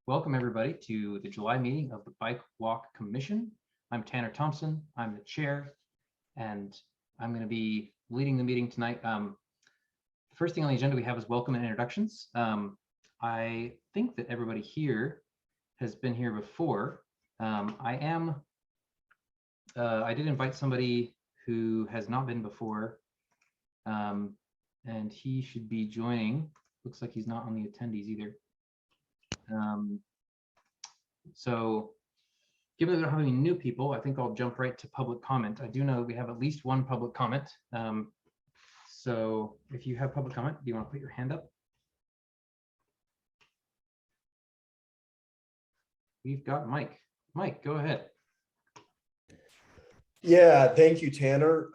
Welcome everybody to the July meeting of the Bike Walk Commission. I'm Tanner Thompson, I'm the chair, and I'm going to be leading the meeting tonight. The first thing on the agenda we have is welcome and introductions. I think that everybody here has been here before. I did invite somebody who has not been before, and he should be joining. Looks like he's not on the attendees either. So given that we don't have any new people, I think I'll jump right to public comment. I do know we have at least one public comment. So if you have public comment, do you want to put your hand up? We've got Mike. Mike, go ahead. Yeah, thank you, Tanner.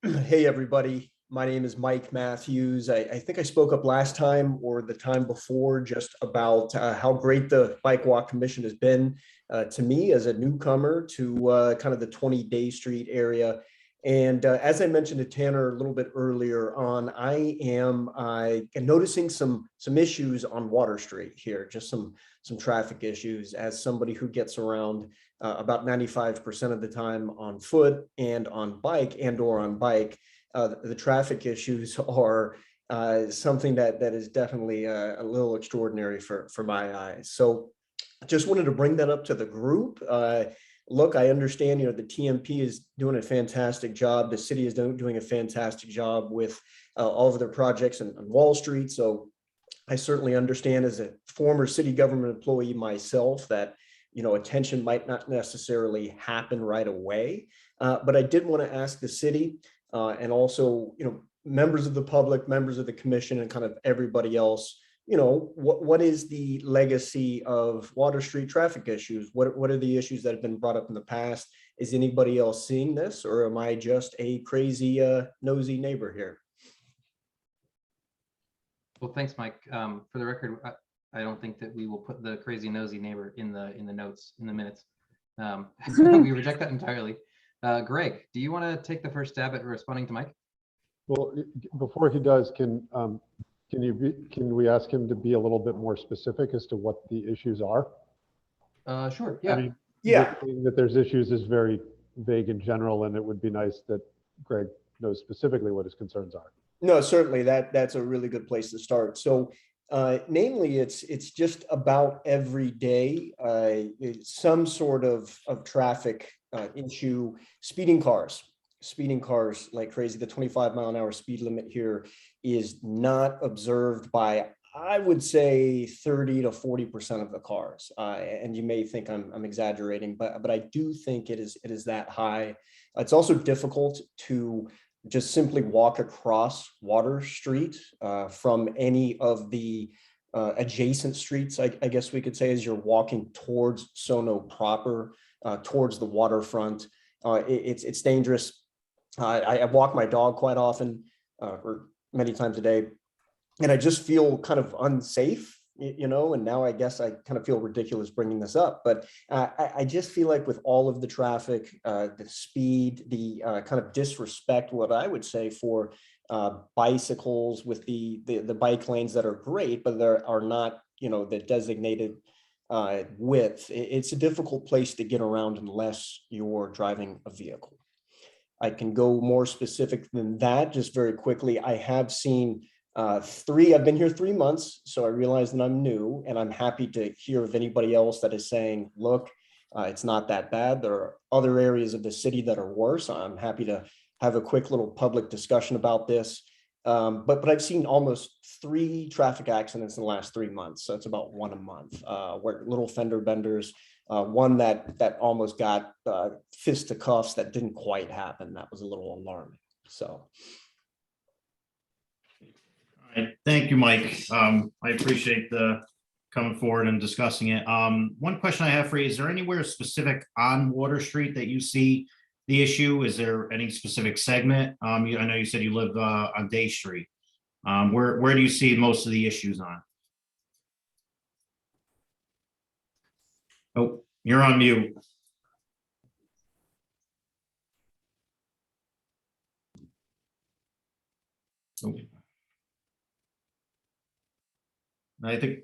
Hey, everybody. My name is Mike Matthews. I think I spoke up last time or the time before just about how great the Bike Walk Commission has been to me as a newcomer to kind of the 20 Day Street area. And as I mentioned to Tanner a little bit earlier on, I am noticing some issues on Water Street here, just some traffic issues as somebody who gets around about 95% of the time on foot and on bike and/or on bike. The traffic issues are something that is definitely a little extraordinary for my eyes. So just wanted to bring that up to the group. Look, I understand, the TMP is doing a fantastic job. The city is doing a fantastic job with all of their projects on Wall Street. So I certainly understand as a former city government employee myself that, attention might not necessarily happen right away. But I did want to ask the city and also, members of the public, members of the commission, and kind of everybody else, what is the legacy of Water Street traffic issues? What are the issues that have been brought up in the past? Is anybody else seeing this, or am I just a crazy, nosy neighbor here? Well, thanks, Mike. For the record, I don't think that we will put the crazy nosy neighbor in the notes, in the minutes. We reject that entirely. Greg, do you want to take the first stab at responding to Mike? Well, before he does, can we ask him to be a little bit more specific as to what the issues are? Sure. Yeah. I mean, Yeah. that there's issues is very vague in general, and it would be nice that Greg knows specifically what his concerns are. No, certainly that's a really good place to start. So namely, it's just about every day some sort of traffic issue. Speeding cars like crazy. The 25-mile-an-hour speed limit here is not observed by, I would say, 30 to 40% of the cars. And you may think I'm exaggerating, but I do think it is that high. It's also difficult to just simply walk across Water Street from any of the adjacent streets, I guess we could say, as you're walking towards Sono proper, towards the waterfront. It's dangerous. I walk my dog quite often, or many times a day, and I just feel kind of unsafe, and now I guess I kind of feel ridiculous bringing this up, but I just feel like with all of the traffic, the speed, the kind of disrespect, what I would say, for bicycles with the bike lanes that are great, but there are not, the designated width. It's a difficult place to get around unless you're driving a vehicle. I can go more specific than that just very quickly. I have seen I've been here 3 months, so I realize that I'm new, and I'm happy to hear of anybody else that is saying, look, it's not that bad. There are other areas of the city that are worse. I'm happy to have a quick little public discussion about this. But I've seen almost 3 traffic accidents in the last 3 months. So it's about 1 a month, where little fender benders, one that almost got fisticuffs that didn't quite happen. That was a little alarming. So. Thank you, Mike. I appreciate the coming forward and discussing it. One question I have for you, is there anywhere specific on Water Street that you see the issue? Is there any specific segment? I know you said you live on Day Street. Where do you see most of the issues on? Oh, you're on mute. Oh. I think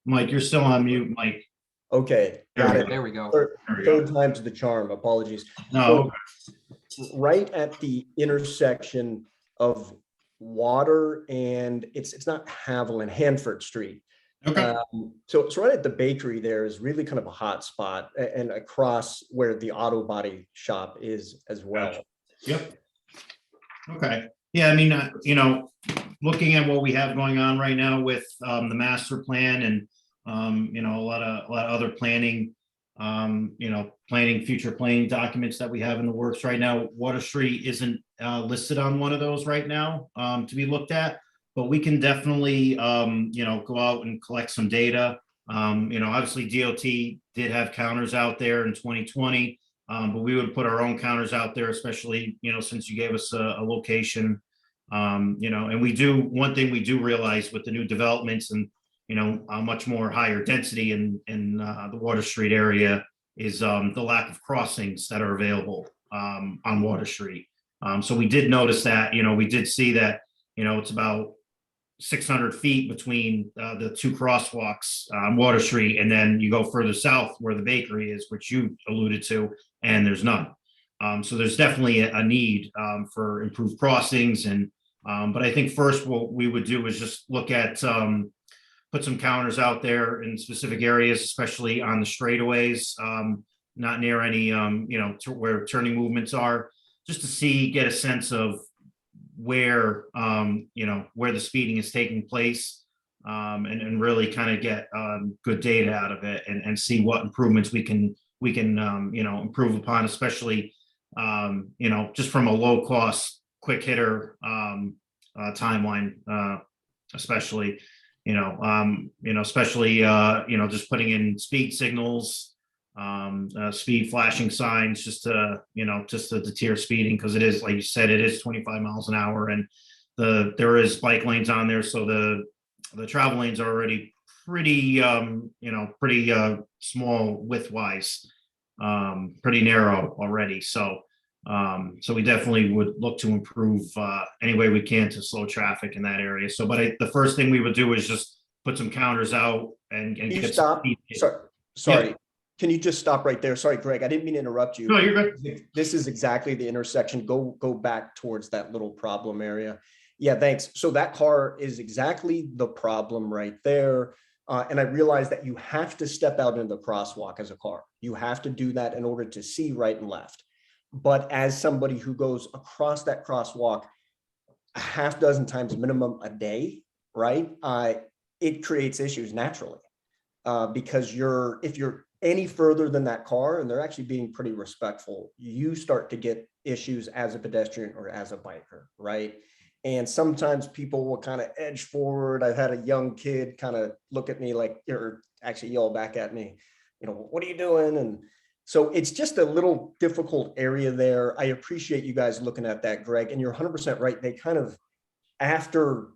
Mike, you're still on mute, Mike. Okay, got There it. There we go. There we go. Third time's the charm. Apologies. No, Right at the intersection of Water and it's not Haviland, Hanford Street. okay, So right at the bakery there is really kind of a hot spot and across where the auto body shop is as well. Gotcha. Yep. Okay, yeah, I mean, looking at what we have going on right now with the master plan and a lot of other planning, future planning documents that we have in the works right now. Water Street isn't listed on one of those right now to be looked at, but we can definitely go out and collect some data. Obviously DOT did have counters out there in 2020, but we would put our own counters out there, especially since you gave us a location. And one thing we do realize with the new developments and a much more higher density in the Water Street area is the lack of crossings that are available on Water Street. So we did notice that, we did see that, it's about 600 feet between the two crosswalks on Water Street, and then you go further south where the bakery is, which you alluded to, and there's none. So there's definitely a need for improved crossings. But I think first what we would do is just look at put some counters out there in specific areas, especially on the straightaways, not near any, where turning movements are, just to get a sense of where, where the speeding is taking place, and really kind of get good data out of it and see what improvements we can improve upon, especially, just from a low cost, quick hitter timeline, especially. Just putting in speed signals, speed flashing signs, just to deter speeding, because it is, like you said, it is 25 miles an hour, and there is bike lanes on there, so the travel lanes are already pretty small width wise, pretty narrow already. So we definitely would look to improve any way we can to slow traffic in that area. So, but the first thing we would do is just put some counters out and Can you get stop? some Sorry. Yeah. Can you just stop right there? Sorry, Greg, I didn't mean to interrupt you. No, you're good. This is exactly the intersection. Go back towards that little problem area. Yeah, thanks. So that car is exactly the problem right there. And I realize that you have to step out into the crosswalk as a car. You have to do that in order to see right and left. But as somebody who goes across that crosswalk a half dozen times minimum a day, right? It creates issues naturally because if you're any further than that car, and they're actually being pretty respectful, you start to get issues as a pedestrian or as a biker, right? And sometimes people will kind of edge forward. I've had a young kid kind of look at me like, or actually yell back at me, what are you doing? And so it's just a little difficult area there. I appreciate you guys looking at that, Greg, and you're 100% right. They kind of, after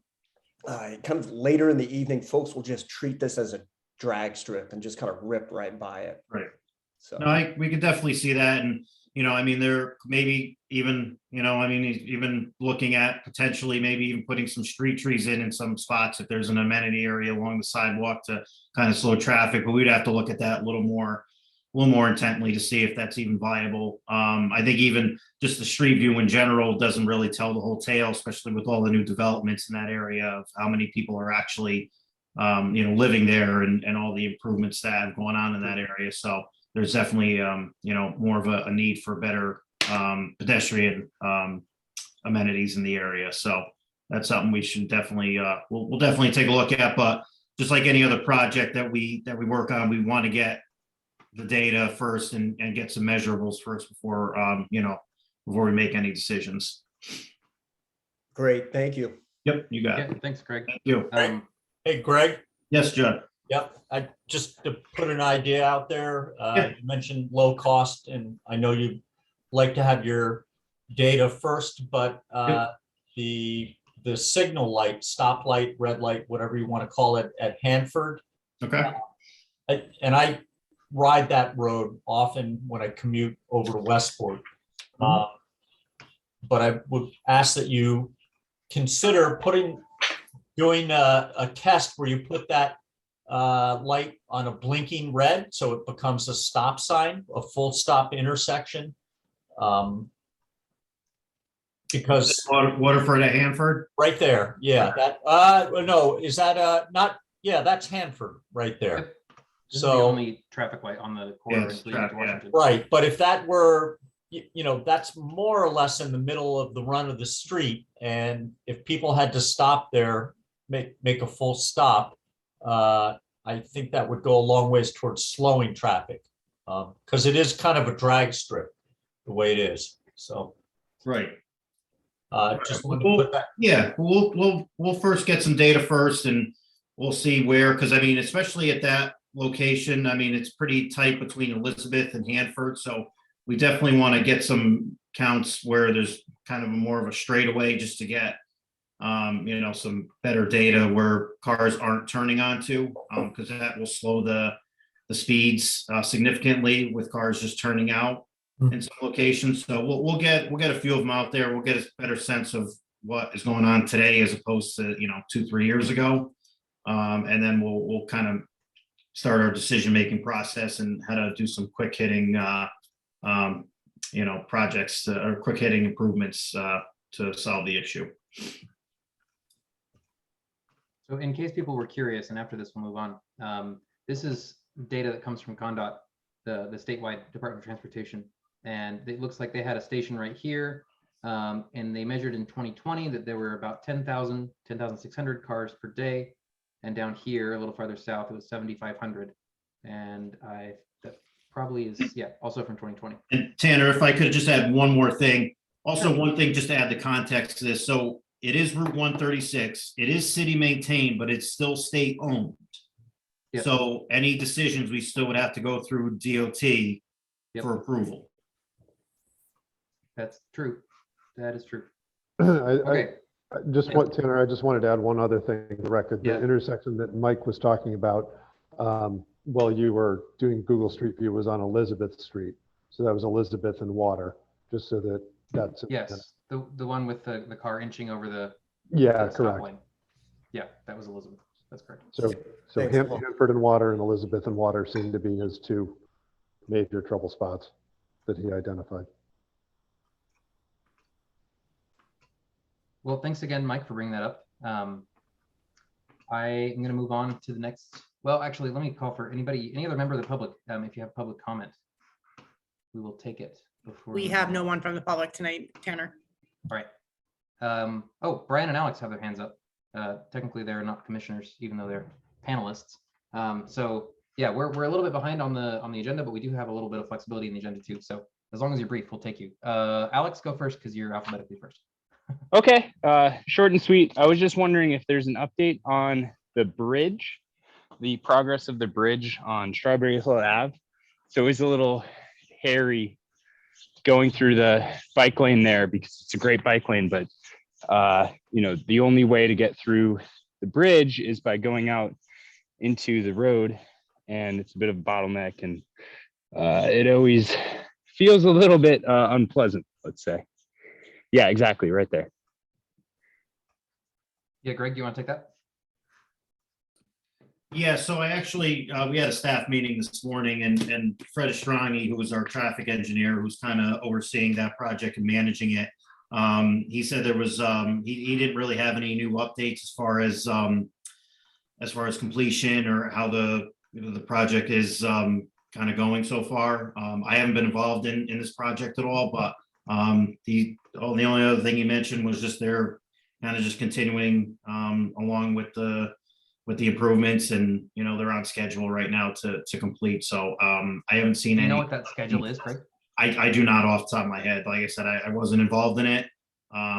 kind of later in the evening, folks will just treat this as a drag strip and just kind of rip right by it. Right. So No, we could definitely see that. And, there maybe even, even looking at potentially maybe even putting some street trees in some spots if there's an amenity area along the sidewalk to kind of slow traffic, but we'd have to look at that a little more intently to see if that's even viable. I think even just the street view in general doesn't really tell the whole tale, especially with all the new developments in that area of how many people are actually, living there and all the improvements that have gone on in that area. So there's definitely, more of a need for better pedestrian amenities in the area. So that's something we should definitely, we'll definitely take a look at. But just like any other project that we work on, we want to get the data first and get some measurables first before, before we make any decisions. great, thank you. Yep, you got Yeah, it. thanks, Greg. Thank you. Hey, Greg. Yes, Judd. Yep. Just to put an idea out there, Yeah. you mentioned low cost, and I know you'd like to have your data first, but the signal light, stoplight, red light, whatever you want to call it, at Hanford, Okay. and I ride that road often when I commute over to Westport. But I would ask that you consider doing a test where you put that light on a blinking red, so it becomes a stop sign, a full stop intersection. Because Waterford at Hanford? right there, yeah, that, no, is that, not, yeah, that's Hanford right there. Yep. This is the So, only traffic light on the corridor Yes, leading to yeah. Washington. right, but if that were, you know, that's more or less in the middle of the run of the street, and if people had to stop there, make a full stop, I think that would go a long ways towards slowing traffic, because it is kind of a drag strip, the way it is, so. Right. Just wanted to put that. Yeah, we'll first get some data first and we'll see where, because I mean, especially at that location, I mean, it's pretty tight between Elizabeth and Hanford. So we definitely want to get some counts where there's kind of more of a straightaway just to get, you know, some better data where cars aren't turning onto, because that will slow the speeds significantly with cars just turning out in some locations. So we'll get a few of them out there. We'll get a better sense of what is going on today as opposed to, you know, 2-3 years ago. And then we'll kind of start our decision-making process and how to do some quick hitting, you know, projects or quick hitting improvements to solve the issue. So in case people were curious, and after this we'll move on, this is data that comes from CONDOT, the statewide Department of Transportation. And it looks like they had a station right here. And they measured in 2020 that there were about 10,600 cars per day. And down here, a little farther south, it was 7,500. And that probably is, yeah, also from 2020. And Tanner, if I could just add one more thing. Also, one thing just to add the context to this. So it is Route 136. It is city maintained, but it's still state owned. Yep. So any decisions, we still would have to go through DOT for approval. That's true. That is true. Okay. Tanner, I just wanted to add one other thing in the record. The Yeah. intersection that Mike was talking about while you were doing Google Street View was on Elizabeth Street. So that was Elizabeth and Water, just so that's. Yes, the one with the car inching over the Yeah, stop correct. lane. Yeah, that was Elizabeth. That's correct. So Thanks, Paul. Hanford and Water and Elizabeth and Water seem to be his two major trouble spots that he identified. Well, thanks again, Mike, for bringing that up. I'm going to move on to the next. Well, actually, let me call for any other member of the public. If you have public comment, we will take it before. We have no one from the public tonight, Tanner. All right. Oh, Brian and Alex have their hands up. Technically, they're not commissioners, even though they're panelists. So yeah, we're a little bit behind on the agenda, but we do have a little bit of flexibility in the agenda too. So as long as you're brief, we'll take you. Alex, go first because you're alphabetically first. Okay, short and sweet. I was just wondering if there's an update on the bridge, the progress of the bridge on Strawberry Hill Ave. So it's a little hairy going through the bike lane there because it's a great bike lane, but you know, the only way to get through the bridge is by going out into the road, and it's a bit of a bottleneck, and it always feels a little bit unpleasant, let's say. Yeah, exactly, right there. Yeah, Greg, do you want to take that? Yeah, so I actually, we had a staff meeting this morning and Fred Estrangi, who was our traffic engineer, who's kind of overseeing that project and managing it. He said there was, he didn't really have any new updates as far as completion or how the project is kind of going so far. I haven't been involved in this project at all, but the only other thing he mentioned was just they're kind of just continuing along with the improvements, and you know they're on schedule right now to complete. So I haven't seen Do you any. know what that schedule is, Greg? I do not off the top of my head. Like I said, I wasn't involved in it,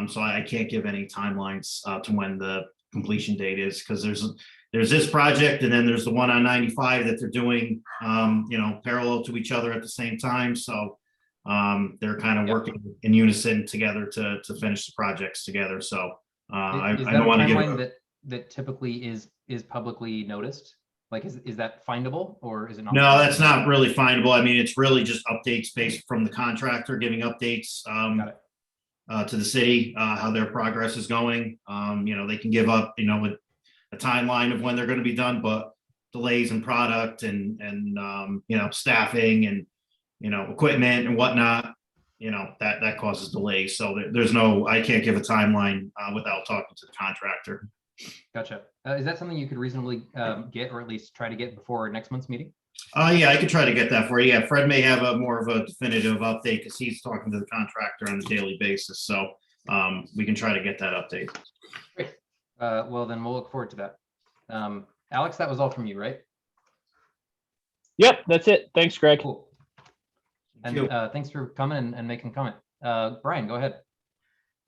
so I can't give any timelines to when the completion date is, because there's this project and then there's the one on 95 that they're doing, you know, parallel to each other at the same time. So they're kind of working in unison together to finish the projects together. So I don't want to give timeline that typically is publicly noticed. Like, is that findable or is it not? No, that's not really findable. I mean, it's really just updates based from the contractor giving updates to the city, how their progress is going. You know, they can give up, you know, a timeline of when they're going to be done, but delays in product and staffing and, equipment and whatnot, that causes delays. So I can't give a timeline without talking to the contractor. Gotcha. Is that something you could reasonably get, or at least try to get before next month's meeting? Yeah, I could try to get that for you. Yeah, Fred may have more of a definitive update because he's talking to the contractor on a daily basis. So we can try to get that update. Great. Well, then we'll look forward to that. Alex, that was all from you, right? Yep, that's it. Thanks, Greg. Cool. Thank And you. thanks for coming and making a comment. Brian, go ahead.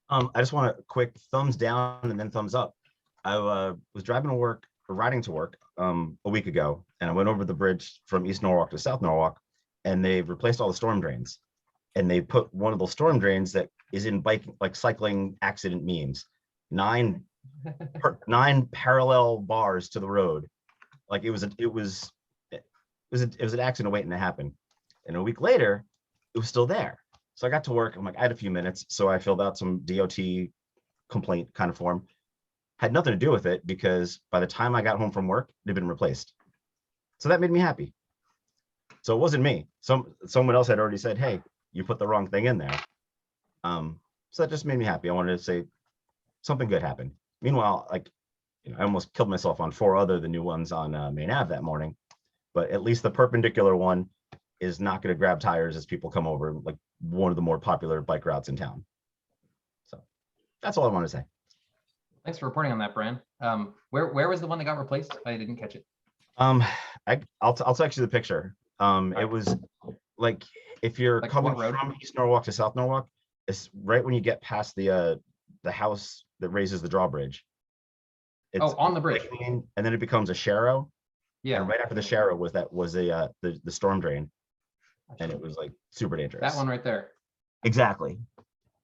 I just want a quick thumbs down and then thumbs up. I was driving to work or riding to work a week ago, and I went over the bridge from East Norwalk to South Norwalk, and they've replaced all the storm drains. And they put one of those storm drains that is in cycling accident memes, nine parallel bars to the road. Like it was an accident waiting to happen. And a week later, it was still there. So I got to work. I'm like, I had a few minutes. So I filled out some DOT complaint kind of form. Had nothing to do with it because by the time I got home from work, it had been replaced. So that made me happy. So it wasn't me. Someone else had already said, hey, you put the wrong thing in there. So that just made me happy. I wanted to say something good happened. Meanwhile, I almost killed myself on 4 other the new ones on Main Ave that morning. But at least the perpendicular one is not going to grab tires as people come over, like one of the more popular bike routes in town. So that's all I want to say. Thanks for reporting on that, Brian. Where was the one that got replaced? I didn't catch it. I'll text you the picture. It was like if you're Like coming what road? from East Norwalk to South Norwalk, it's right when you get past the house that raises the drawbridge. It's On the bridge. and then it becomes a sharrow. Yeah. And right after the sharrow was the storm drain, and it was like super dangerous. That one right there. Exactly.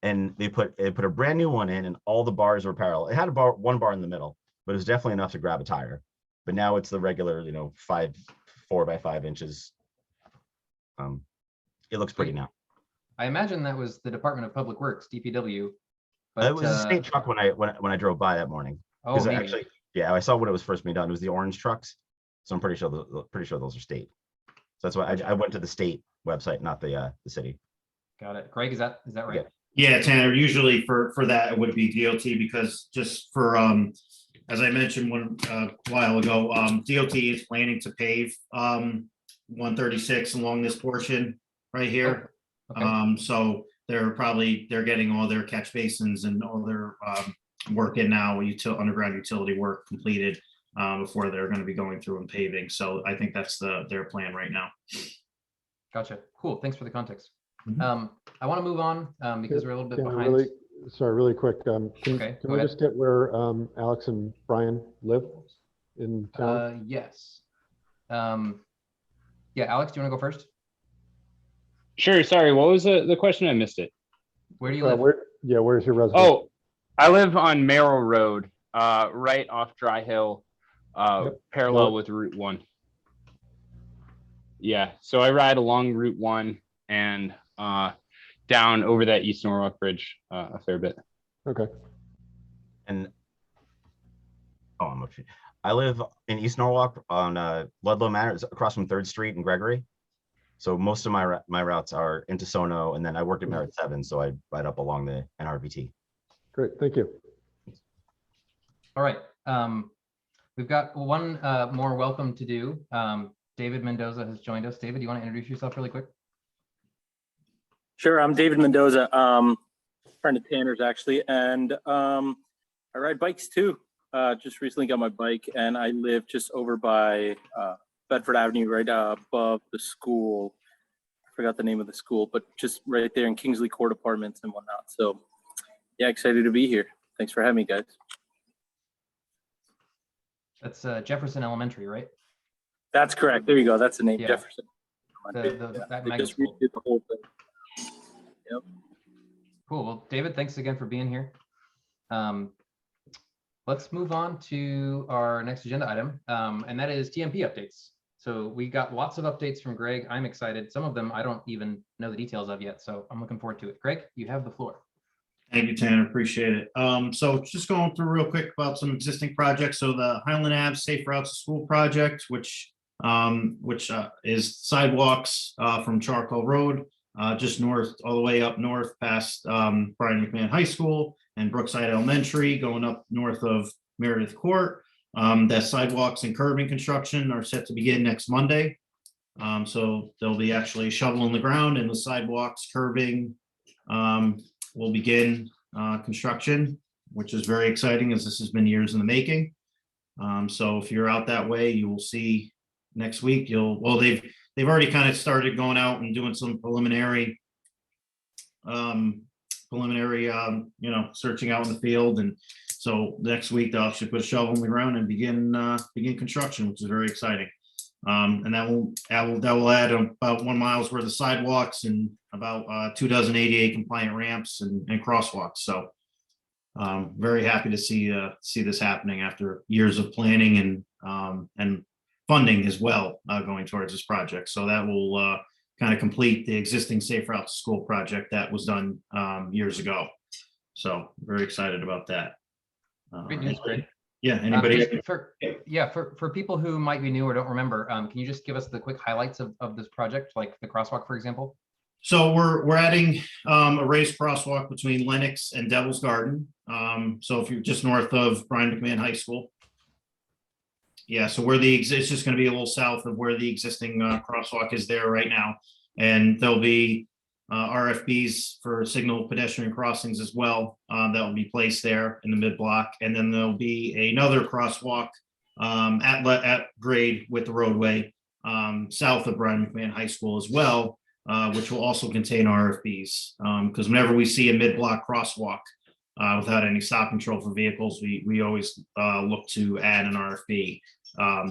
And they put a brand new one in, and all the bars were parallel. It had one bar in the middle, but it was definitely enough to grab a tire. But now it's the regular, 4 by 5 inches. It looks pretty now. I imagine that was the Department of Public Works, DPW. But It was a state truck when I drove by that morning. Oh, Because maybe. actually, yeah, I saw when it was first being done. It was the orange trucks, so I'm pretty sure those are state. So that's why I went to the state website, not the city. Got it. Greg, is that right? Yeah, Tanner, usually for that, it would be DOT because just for, as I mentioned a while ago, DOT is planning to pave 136 along this portion right here. Okay. So they're getting all their catch basins and all their work in now, underground utility work completed before they're going to be going through and paving. So I think that's their plan right now. Gotcha. Cool. Thanks for the context. Mhm. I want to move on because we're a little bit Can I behind. really quick, can Okay, go we ahead. just get where Alex and Brian live in town? Yes. Yeah, Alex, do you want to go first? Sure. Sorry. What was the question? I missed it. Where do you live? Where's your residence? Oh, I live on Merrill Road, right off Dry Hill, parallel North. with Route 1. Yeah, so I ride along Route 1 and down over that East Norwalk Bridge a fair bit. Okay. And I live in East Norwalk on Ludlow Manor, it's across from 3rd Street and Gregory. So most of my routes are into Sono, and then I work at Merritt 7, so I ride up along the NRVT. Great. Thank you. All right. We've got one more welcome to do. David Mendoza has joined us. David, do you want to introduce yourself really quick? Sure, I'm David Mendoza, friend of Tanner's actually, and I ride bikes too. Just recently got my bike, and I live just over by Bedford Avenue, right above the school. I forgot the name of the school, but just right there in Kingsley Court Apartments and whatnot. So, yeah, excited to be here. Thanks for having me, guys. That's Jefferson Elementary, right? That's correct. There you go. That's the name, Yeah. Jefferson. That They magnet just school. redid the whole thing. Yep. Cool. Well, David, thanks again for being here. Let's move on to our next agenda item, and that is TMP updates. So we got lots of updates from Greg. I'm excited. Some of them I don't even know the details of yet, so I'm looking forward to it. Greg, you have the floor. Thank you, Tanner. Appreciate it. So just going through real quick about some existing projects. So the Highland Ave Safe Routes to School project, which is sidewalks from Charcoal Road, just north, all the way up north past Brian McMahon High School and Brookside Elementary, going up north of Meredith Court. That sidewalks and curbing construction are set to begin next Monday. So they'll be actually shoveling the ground, and the sidewalks, curbing will begin construction, which is very exciting, as this has been years in the making. So if you're out that way, you will see next week. They've already kind of started going out and doing some preliminary searching out in the field, and so next week they'll actually put a shovel in the ground and begin construction, which is very exciting. And that will add about 1 mile's worth of sidewalks and about 2 dozen ADA compliant ramps and crosswalks. So very happy to see this happening after years of planning and funding as well going towards this project. So that will kind of complete the existing Safe Routes to School project that was done years ago. So very excited about that. Great news, Greg. Yeah, anybody? For people who might be new or don't remember, can you just give us the quick highlights of this project, like the crosswalk, for example? So we're adding a raised crosswalk between Lenox and Devil's Garden. So if you're just north of Brian McMahon High School. Yeah, so it's just going to be a little south of where the existing crosswalk is there right now. And there'll be RFBs for signal pedestrian crossings as well that will be placed there in the mid block. And then there'll be another crosswalk at grade with the roadway south of Brian McMahon High School as well, which will also contain RFBs. Because whenever we see a mid block crosswalk without any stop control for vehicles, we always look to add an RFB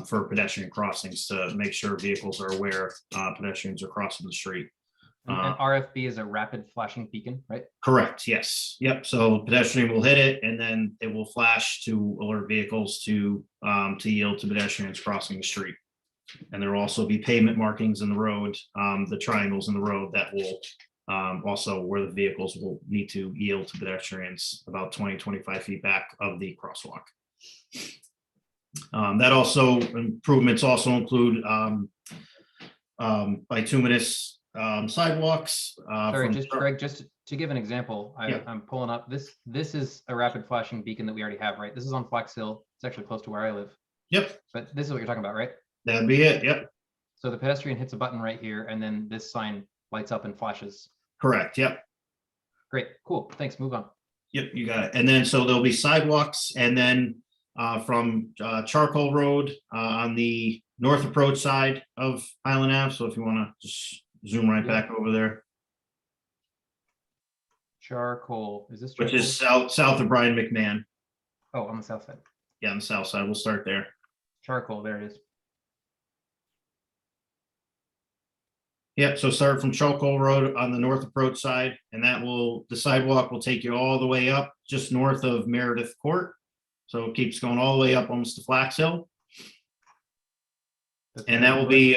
for pedestrian crossings to make sure vehicles are aware pedestrians are crossing the street. And RFB is a rapid flashing beacon, right? Correct. Yes. Yep. So pedestrian will hit it, and then it will flash to alert vehicles to yield to pedestrians crossing the street. And there will also be pavement markings in the road, the triangles in the road that will also where the vehicles will need to yield to pedestrians about 20-25 feet back of the crosswalk. That also improvements also include bituminous sidewalks. Sorry, Greg, just to give an example, I'm pulling up this is a rapid flashing beacon that we already have, right? This is on Flax Hill. It's actually close to where I live. Yep. But this is what you're talking about, right? That'd be it. Yep. So the pedestrian hits a button right here, and then this sign lights up and flashes. Correct. Yep. Great. Cool. Thanks. Move on. Yep. You got it. And then so there'll be sidewalks, and then from Charcoal Road on the north approach side of Highland Ave. So if you want to just zoom right back over there. Charcoal. Is this Which charcoal? is south of Brian McMahon. Oh, on the south side. Yeah, on the south side. We'll start there. Charcoal. There it is. Yep, so start from Charcoal Road on the north approach side, and the sidewalk will take you all the way up just north of Meredith Court. So it keeps going all the way up almost to Flax Hill. And that will be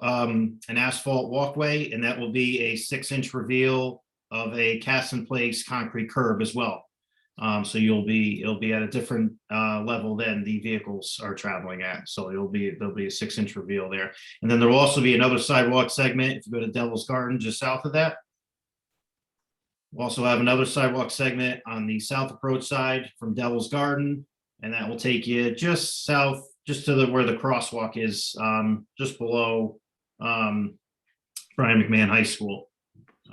an asphalt walkway, and that will be a 6-inch reveal of a cast in place concrete curb as well. So it'll be at a different level than the vehicles are traveling at. So there'll be a 6-inch reveal there. And then there will also be another sidewalk segment if you go to Devil's Garden just south of that. We'll also have another sidewalk segment on the south approach side from Devil's Garden, and that will take you just south, just to where the crosswalk is, just below Brian McMahon High School.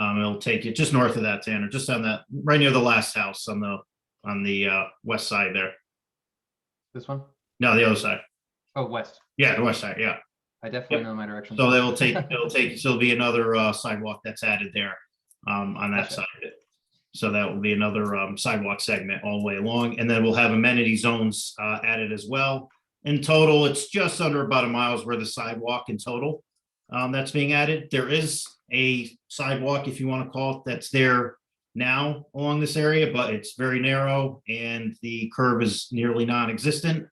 It'll take you just north of that, Tanner, just on that, right near the last house on the west side there. This one? No, the other side. Oh, west. Yeah, the west side. Yeah. I definitely know my direction. So there'll be another sidewalk that's added there on that side of it. So that will be another sidewalk segment all the way along. And then we'll have amenity zones added as well. In total, it's just under about a mile's worth of sidewalk in total that's being added. There is a sidewalk, if you want to call it, that's there now along this area, but it's very narrow and the curb is nearly non-existent.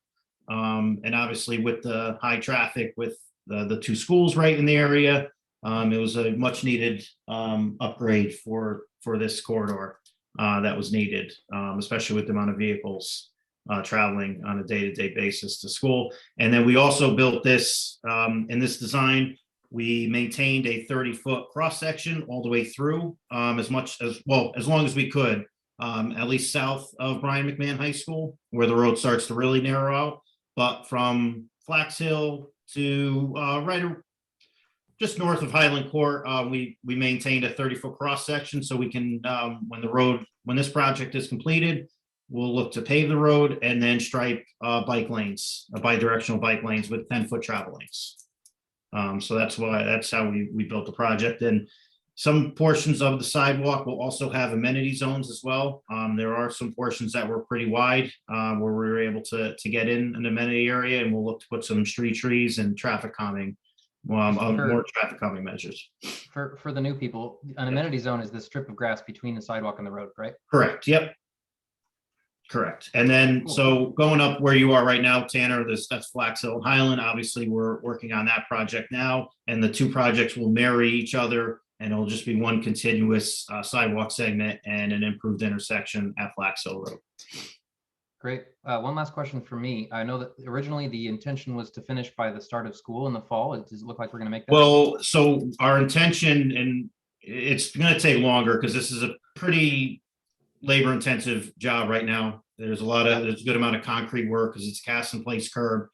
And obviously with the high traffic with the 2 schools right in the area, it was a much needed upgrade for this corridor. that was needed, especially with the amount of vehicles traveling on a day-to-day basis to school. And then we also built this, in this design, we maintained a 30-foot cross-section all the way through, as long as we could, at least south of Brian McMahon High School, where the road starts to really narrow out. But from Flax Hill to just north of Highland Court, we maintained a 30-foot cross-section, so we can, when this project is completed, we'll look to pave the road and then stripe bike lanes, bi-directional bike lanes with 10-foot travel lanes. So that's how we built the project. And some portions of the sidewalk will also have amenity zones as well. There are some portions that were pretty wide, where we were able to get in an amenity area, and we'll look to put some street trees and traffic calming, more traffic calming measures. For the new people, an amenity zone is the strip of grass between the sidewalk and the road, right? Correct. Yep. Correct. And then, so going up where you are right now, Tanner, that's Flax Hill and Highland. Obviously, we're working on that project now, and the two projects will marry each other, and it'll just be one continuous sidewalk segment and an improved intersection at Flax Hill Road. Great. One last question for me. I know that originally the intention was to finish by the start of school in the fall. Does it look like we're going to make that? Well, so our intention, and it's going to take longer because this is a pretty labor intensive job right now. There's a good amount of concrete work because it's cast in place curb.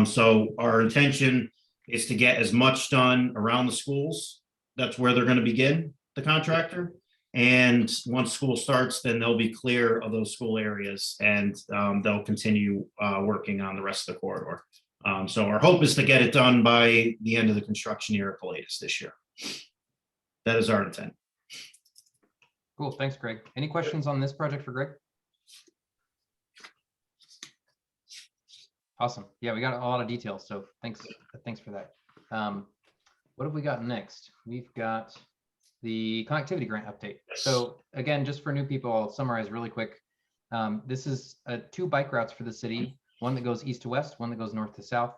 So our intention is to get as much done around the schools. That's where they're going to begin, the contractor. And once school starts, then they'll be clear of those school areas, and they'll continue working on the rest of the corridor. So our hope is to get it done by the end of the construction year at the latest this year. That is our intent. Cool. Thanks, Greg. Any questions on this project for Greg? Awesome. Yeah, we got a lot of details, so thanks for that. What have we got next? We've got the connectivity grant update. So again, just for new people, I'll summarize really quick. This is 2 bike routes for the city, one that goes east to west, one that goes north to south.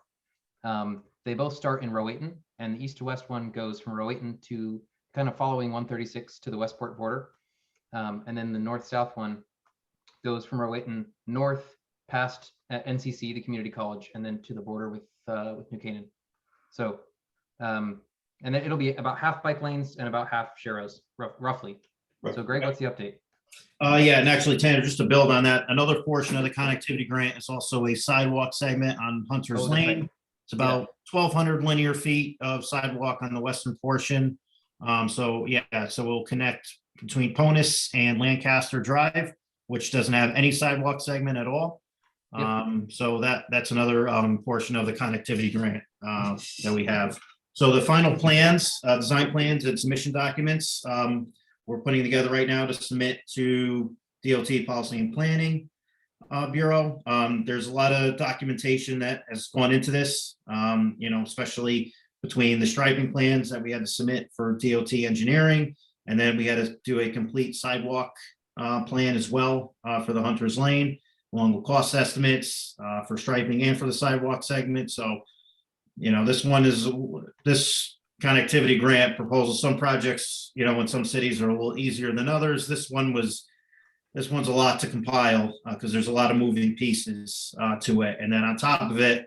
They both start in Rowayton, and the east to west one goes from Rowayton to kind of following 136 to the Westport border. And then the north-south one goes from Rowayton north past NCC, the community college, and then to the border with New Canaan. So, and then it'll be about half bike lanes and about half sharrows, roughly. Right. So Greg, what's the update? Yeah, and actually, Tanner, just to build on that, another portion of the connectivity grant is also a sidewalk segment on Hunter's Lane. It's about 1,200 linear feet of sidewalk on the western portion. So we'll connect between Ponus and Lancaster Drive, which doesn't have any sidewalk segment at all. So that's another portion of the connectivity grant that we have. So the final plans, design plans and submission documents, we're putting together right now to submit to DOT Policy and Planning Bureau. There's a lot of documentation that has gone into this, especially between the striping plans that we had to submit for DOT engineering, and then we had to do a complete sidewalk plan as well for the Hunter's Lane, along with cost estimates for striping and for the sidewalk segment. So, this connectivity grant proposal, some projects, in some cities are a little easier than others. This one's a lot to compile because there's a lot of moving pieces to it. And then on top of it,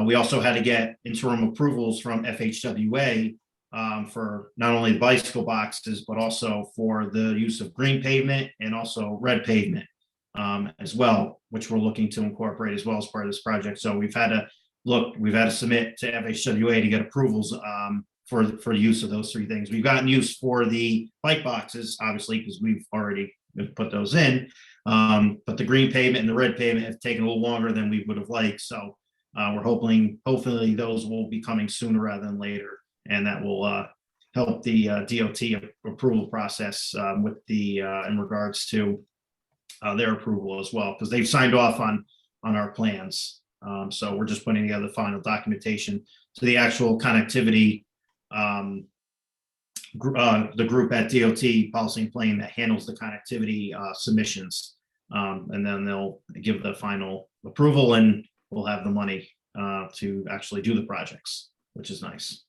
we also had to get interim approvals from FHWA for not only the bicycle boxes, but also for the use of green pavement and also red pavement as well, which we're looking to incorporate as well as part of this project. So we've had to submit to FHWA to get approvals for the use of those 3 things. We've gotten use for the bike boxes, obviously, because we've already put those in. But the green pavement and the red pavement have taken a little longer than we would have liked. So we're hopefully those will be coming sooner rather than later. And that will help the DOT approval process in regards to their approval as well, because they've signed off on our plans. So we're just putting together the final documentation to the actual connectivity, the group at DOT Policy and Planning that handles the connectivity submissions. And then they'll give the final approval, and we'll have the money to actually do the projects, which is nice.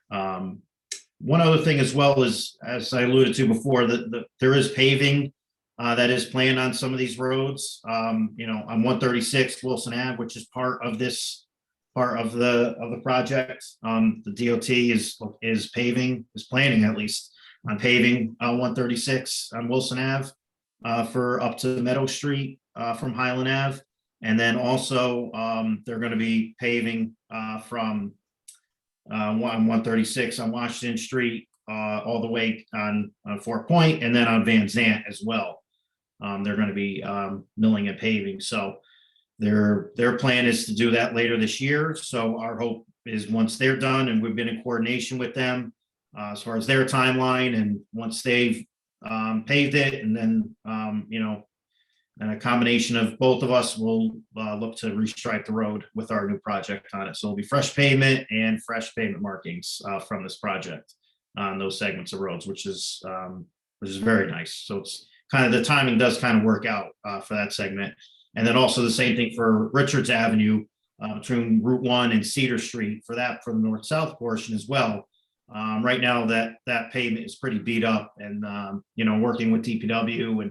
One other thing as well is, as I alluded to before, that there is paving that is planned on some of these roads. You know, on 136 Wilson Ave, which is part of the project. The DOT is planning at least on paving 136 on Wilson Ave for up to Meadow Street from Highland Ave. And then also they're going to be paving from 136 on Washington Street all the way on Fort Point, and then on Van Zant as well. They're going to be milling and paving. So their plan is to do that later this year. So our hope is once they're done, and we've been in coordination with them as far as their timeline, and once they've paved it, and then you know, and a combination of both of us will look to restripe the road with our new project on it. So it'll be fresh pavement and fresh pavement markings from this project on those segments of roads, which is very nice. So it's kind of, the timing does kind of work out for that segment. And then also the same thing for Richards Avenue between Route 1 and Cedar Street for the north-south portion as well. Right now that pavement is pretty beat up, and you know, working with DPW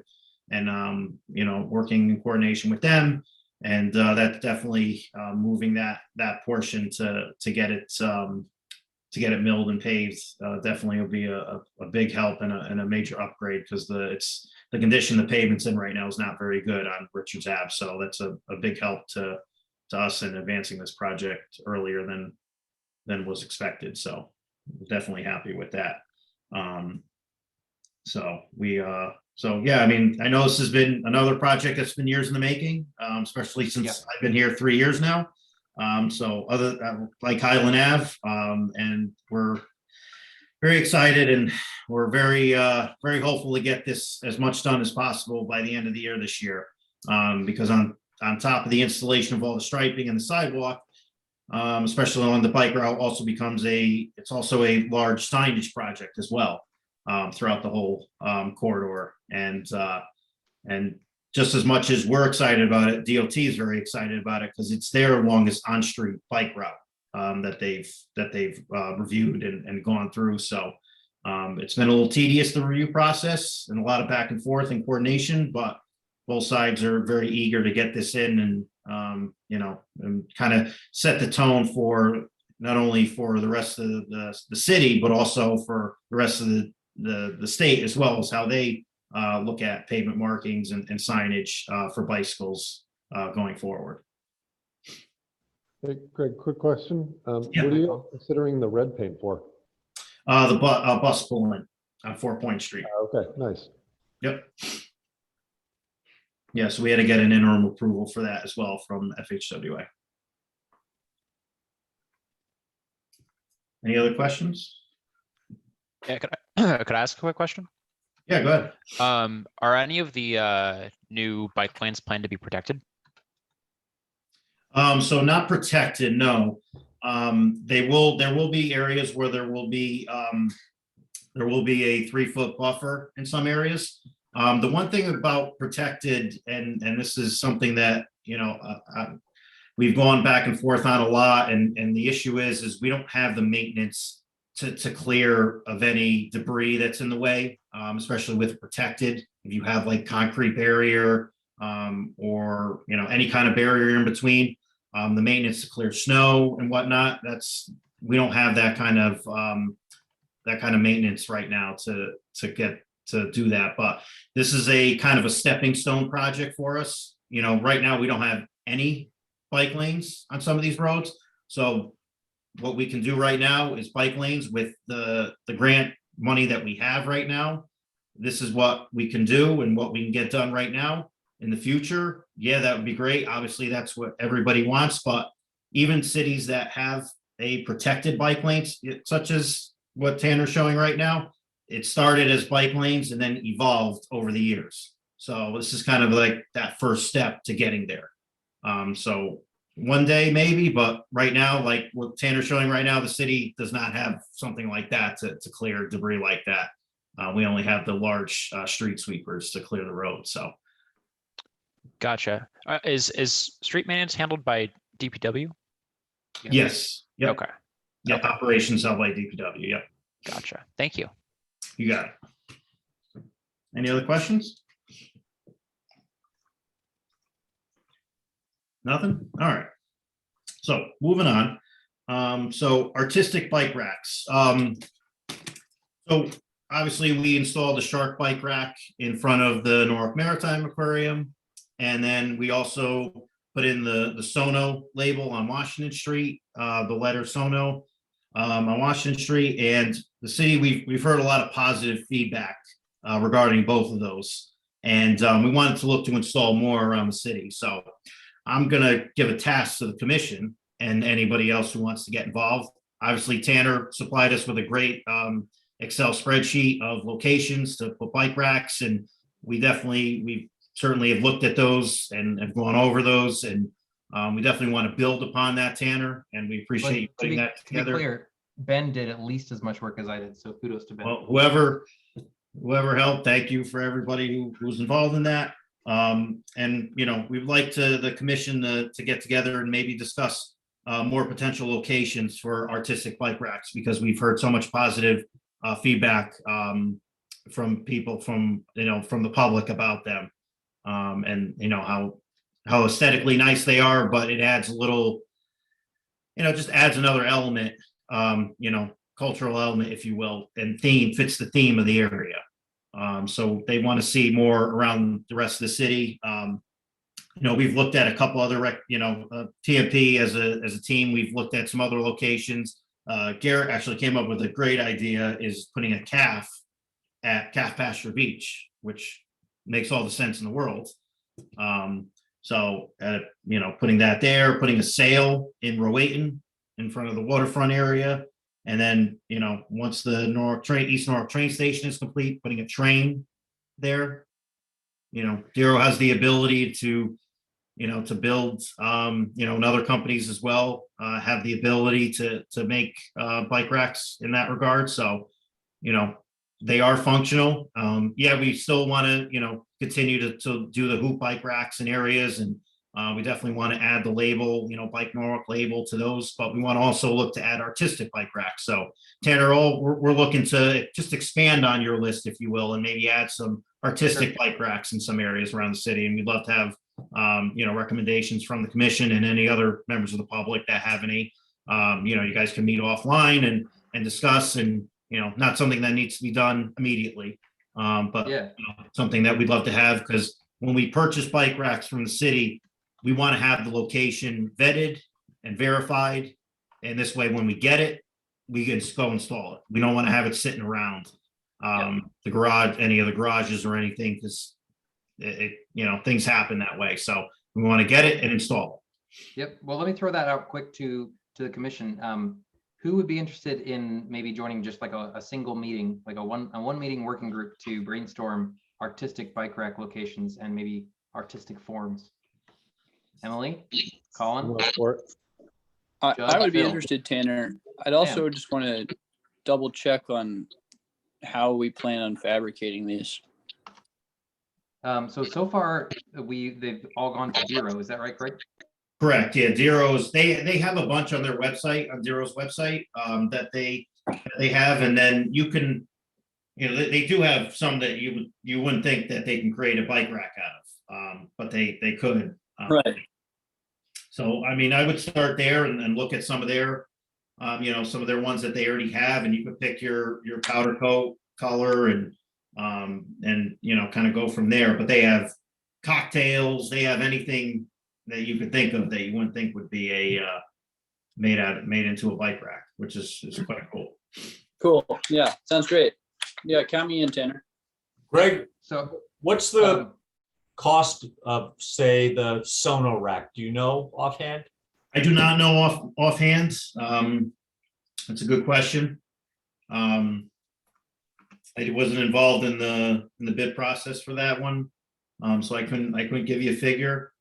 and you know, working in coordination with them, and that's definitely moving that portion to get it milled and paved. Definitely will be a big help and a major upgrade, because the condition the pavement's in right now is not very good on Richards Ave. So that's a big help to us in advancing this project earlier than was expected. So we're definitely happy with that. So yeah, I mean, I know this has been another project that's been years in the making, especially since I've been here 3 years now. So like Highland Ave, and we're very excited, and we're very hopeful to get this as much done as possible by the end of the year this year. Because on top of the installation of all the striping and the sidewalk, especially on the bike route, it's also a large signage project as well, throughout the whole corridor. And just as much as we're excited about it, DOT is very excited about it, because it's their longest on-street bike route that they've reviewed and gone through. So it's been a little tedious, the review process, and a lot of back and forth and coordination, but both sides are very eager to get this in, and you know, and kind of set the tone for not only for the rest of the city, but also for the rest of the state, as well as how they look at pavement markings and signage for bicycles going forward. Hey, Greg, quick question. Yeah. What are you considering the red paint for? The bus pulling on 4 Point Street. Okay, nice. Yep. Yeah, so we had to get an interim approval for that as well from FHWA. Any other questions? Yeah, could I ask a quick question? Yeah, go ahead. Are any of the new bike lanes planned to be protected? So not protected, no. There will be areas where there will be a 3-foot buffer in some areas. The one thing about protected, and this is something that, you know, we've gone back and forth on a lot, and the issue is we don't have the maintenance to clear of any debris that's in the way, especially with protected. If you have like concrete barrier or, you know, any kind of barrier in between, the maintenance to clear snow and whatnot, we don't have that kind of maintenance right now to do that. But this is a kind of a stepping stone project for us. You know, right now we don't have any bike lanes on some of these roads. So what we can do right now is bike lanes with the grant money that we have right now. This is what we can do and what we can get done right now. In the future, yeah, that would be great. Obviously, that's what everybody wants, but even cities that have a protected bike lanes, such as what Tanner's showing right now, it started as bike lanes and then evolved over the years. So this is kind of like that first step to getting there. So one day maybe, but right now, like what Tanner's showing right now, the city does not have something like that to clear debris like that. We only have the large street sweepers to clear the road. So. Gotcha. Is street maintenance handled by DPW? Yes. Yep. Okay. Yep. Okay. Operations held by DPW. Yep. Gotcha. Thank you. You got it. Any other questions? Nothing? All right. So moving on. So artistic bike racks. So obviously we installed the Shark bike rack in front of the Norfolk Maritime Aquarium. And then we also put in the Sono label on Washington Street, the letter Sono on Washington Street. And the city, we've heard a lot of positive feedback regarding both of those. And we wanted to look to install more around the city. So I'm gonna give a task to the commission and anybody else who wants to get involved. Obviously, Tanner supplied us with a great Excel spreadsheet of locations to put bike racks, and we certainly have looked at those and have gone over those, and we definitely want to build upon that, Tanner, and we appreciate you putting that To be together. clear, Ben did at least as much work as I did, so kudos to Ben. Well, whoever helped, thank you for everybody who was involved in that. And we'd like the commission to get together and maybe discuss more potential locations for artistic bike racks, because we've heard so much positive feedback from people from the public about them, and how aesthetically nice they are, but it adds a little, just adds another element, cultural element, if you will, and fits the theme of the area. So they want to see more around the rest of the city. We've looked at a couple other, TMP as a team, we've looked at some other locations. Garrett actually came up with a great idea, is putting a calf at Calf Pasture Beach, which makes all the sense in the world. So putting that there, putting a sail in Rowayton in front of the waterfront area. And then, once the East Norfolk train station is complete, putting a train there. Dero has the ability to build, and other companies as well have the ability to make bike racks in that regard. So, they are functional. We still want to, continue to do the hoop bike racks in areas, and we definitely want to add the label, Bike Norfolk label to those, but we want to also look to add artistic bike racks. So Tanner, we're looking to just expand on your list, if you will, and maybe add some artistic bike racks in some areas around the city. And we'd love to have, recommendations from the commission and any other members of the public that have any. You guys can meet offline and discuss, and, not something that needs to be done immediately. But something that we'd love to have, because when we purchase bike racks from the city, we want to have the location vetted and verified. And this way, when we get it, we can just go install it. We don't want to have it sitting around the garage, any of the garages or anything, because things happen that way. So we want to get it and install it. Yep. Well, let me throw that out quick to the commission. Who would be interested in maybe joining just like a single meeting, like a one meeting working group to brainstorm artistic bike rack locations and maybe artistic forms? Emily, Colin, I would be Phil. interested, Tanner. I'd also just want to double check on how we plan on fabricating these. So far they've all gone to Dero. Is that right, Greg? Correct. Yeah, Dero's, they have a bunch on their website, on Dero's website, that they have, and then you can, they do have some that you wouldn't think that they can create a bike rack out of, but they could. Right. So, I would start there and look at some of their, some of their ones that they already have, and you could pick your powder coat color and kind of go from there. But they have cocktails, they have anything that you could think of that you wouldn't think would be made into a bike rack, which is quite cool. Cool. Yeah, sounds great. Yeah, count me in, Tanner. Greg, So what's the cost of, say, the Sono rack? Do you know offhand? I do not know offhand. That's a good question. I wasn't involved in the bid process for that one, so I couldn't give you a figure.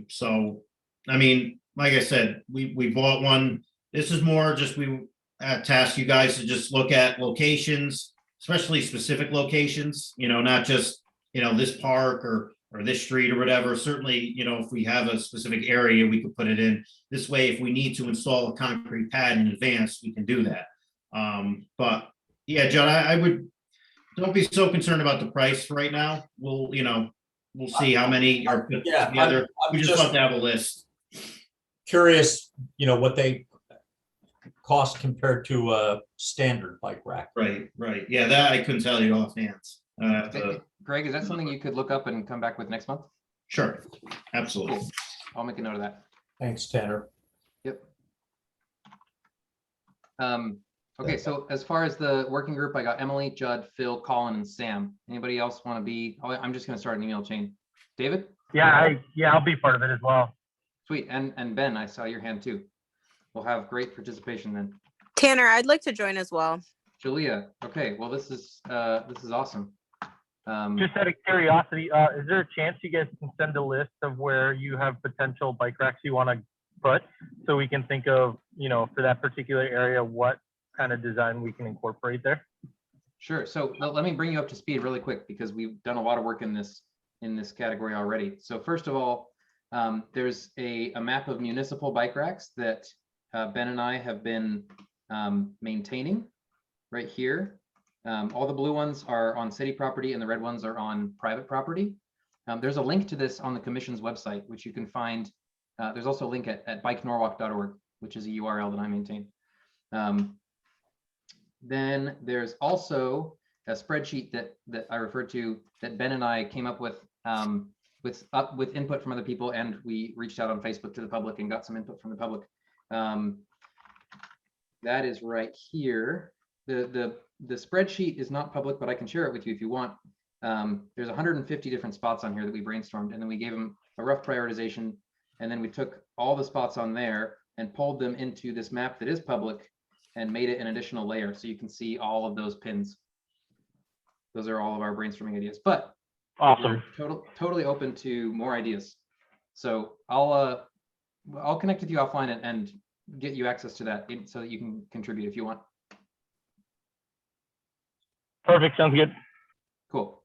So, like I said, we bought one. This is more just we task you guys to just look at locations, especially specific locations. Not just this park or this street or whatever. Certainly, if we have a specific area, we could put it in. This way, if we need to install a concrete pad in advance, we can do that. But yeah, John, I would don't be so concerned about the price right now. We'll we'll see how many are put Yeah, together. I'm We just just- want to have a list. Curious, what they cost compared to a standard bike rack. Right, right. Yeah, that I couldn't tell you offhand. Greg, is that something you could look up and come back with next month? Sure, absolutely. Cool. I'll make a note of that. Thanks, Tanner. Yep. Okay, so as far as the working group, I got Emily, Judd, Phil, Colin, and Sam. Anybody else want to be? I'm just going to start an email chain. David? Yeah, I'll be part of it as well. Sweet. And Ben, I saw your hand too. We'll have great participation then. Tanner, I'd like to join as well. Julia. Okay, well, this is awesome. Just out of curiosity, is there a chance you guys can send a list of where you have potential bike racks you want to put, so we can think of, for that particular area, what kind of design we can incorporate there? Sure. So let me bring you up to speed really quick, because we've done a lot of work in this category already. So first of all, there's a map of municipal bike racks that Ben and I have been maintaining right here. All the blue ones are on city property and the red ones are on private property. There's a link to this on the commission's website, which you can find. There's also a link at bikenorwalk.org, which is a URL that I maintain. Then there's also a spreadsheet that I referred to that Ben and I came up with input from other people, and we reached out on Facebook to the public and got some input from the public. That is right here. The spreadsheet is not public, but I can share it with you if you want. There's 150 different spots on here that we brainstormed, and then we gave them a rough prioritization, and then we took all the spots on there and pulled them into this map that is public and made it an additional layer, so you can see all of those pins. Those are all of our brainstorming ideas, but awesome. Totally open to more ideas. So I'll connect with you offline and get you access to that so that you can contribute if you want. Perfect. Sounds good. Cool.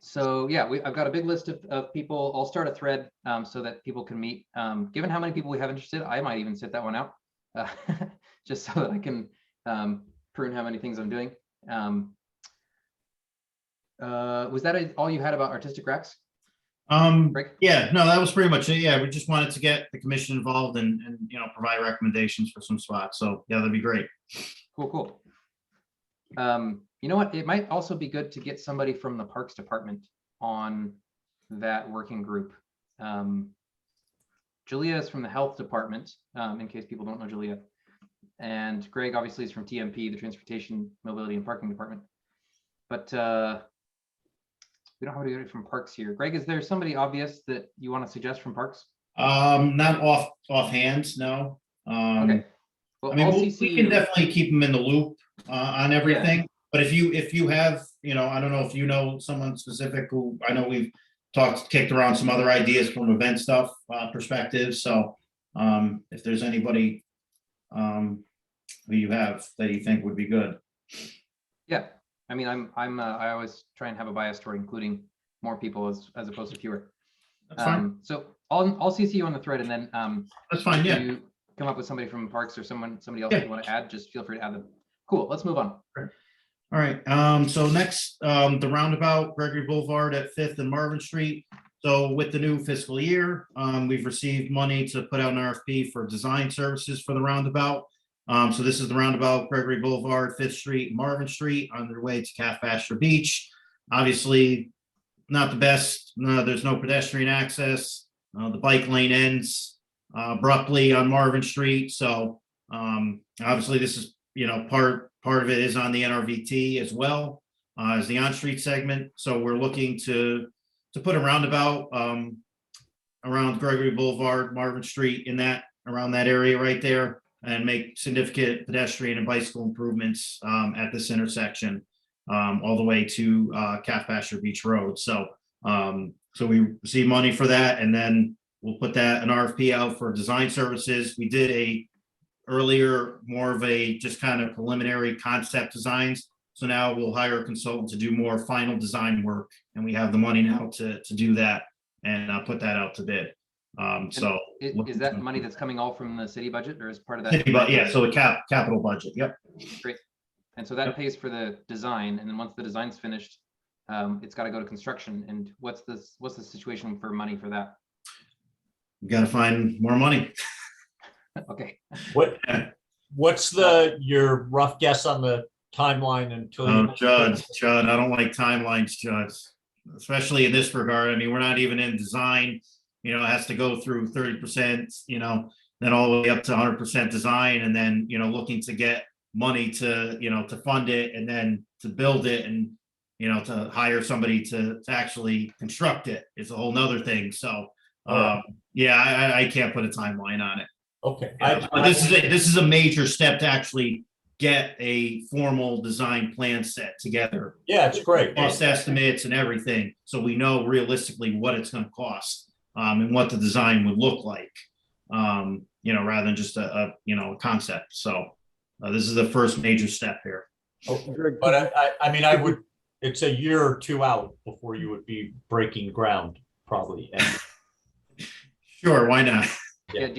So yeah, I've got a big list of people. I'll start a thread so that people can meet. Given how many people we have interested, I might even sit that one out just so that I can prune how many things I'm doing. Was that all you had about artistic racks? Yeah, no, that was pretty much it. Yeah, we just wanted to get the commission involved and provide recommendations for some spots. So yeah, that'd be great. Cool. You know what? It might also be good to get somebody from the Parks Department on that working group. Julia is from the Health Department, in case people don't know Julia. And Greg obviously is from TMP, the Transportation, Mobility, and Parking Department. But we don't have anybody from Parks here. Greg, is there somebody obvious that you want to suggest from Parks? Not offhand, no. Okay. Well, I mean, we can definitely keep them in the loop on everything. Yeah. But if you have, I don't know if you know someone specific who, I know we've kicked around some other ideas from event stuff perspective. So if there's anybody who you have that you think would be good. Yeah, I mean, I always try and have a bias toward including more people as opposed to fewer. That's fine. So I'll CC you on the thread, and then that's fine. Yeah. You come up with somebody from Parks or somebody else you want to add, just feel free to add them. Cool. Let's move on. All right. So next, the Roundabout, Gregory Boulevard at 5th and Marvin Street. So with the new fiscal year, we've received money to put out an RFP for design services for the Roundabout. So this is the Roundabout, Gregory Boulevard, 5th Street, Marvin Street, on their way to Calf Pasture Beach. Obviously, not the best. No, there's no pedestrian access. The bike lane ends abruptly on Marvin Street. So obviously, this is part of it is on the NRVT as well as the on-street segment. So we're looking to put a roundabout around Gregory Boulevard, Marvin Street, around that area right there, and make significant pedestrian and bicycle improvements at this intersection all the way to Calf Pasture Beach Road. So we receive money for that, and then we'll put an RFP out for design services. We did earlier more of a just kind of preliminary concept designs. So now we'll hire a consultant to do more final design work, and we have the money now to do that and put that out to bid. So is that money that's coming all from the city budget, or is part of that? Yeah, so the capital budget. Yep. Great. And so that pays for the design, and then once the design's finished, it's got to go to construction. And what's the situation for money for that? We got to find more money. Okay. What's your rough guess on the timeline until? Oh, Judd, I don't like timelines, Judd, especially in this regard. I mean, we're not even in design, it has to go through 30%, then all the way up to 100% design, and then, looking to get money to, to fund it, and then to build it, and, to hire somebody to actually construct it is a whole nother thing. So, yeah, I can't put a timeline on it. Okay. But this is a major step to actually get a formal design plan set together. Yeah, it's great. Cost estimates and everything, so we know realistically what it's going to cost, and what the design would look like, rather than just a concept. So this is the first major step here. But I mean, it's a year or two out before you would be breaking ground, probably. Sure, why not? Yeah,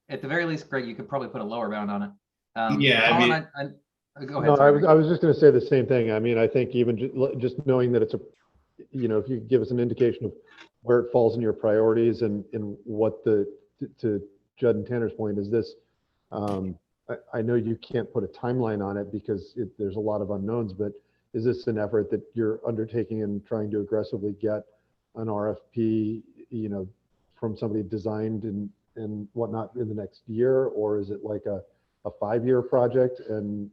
at the very least, Greg, you could probably put a lower bound on it. Yeah, Colin, go ahead. No, Sorry. I was just going to say the same thing. I mean, I think even just knowing that it's if you could give us an indication of where it falls in your priorities and what to Judd and Tanner's point is this. I know you can't put a timeline on it because there's a lot of unknowns, but is this an effort that you're undertaking and trying to aggressively get an RFP, from somebody designed and whatnot in the next year, or is it like a 5-year project? And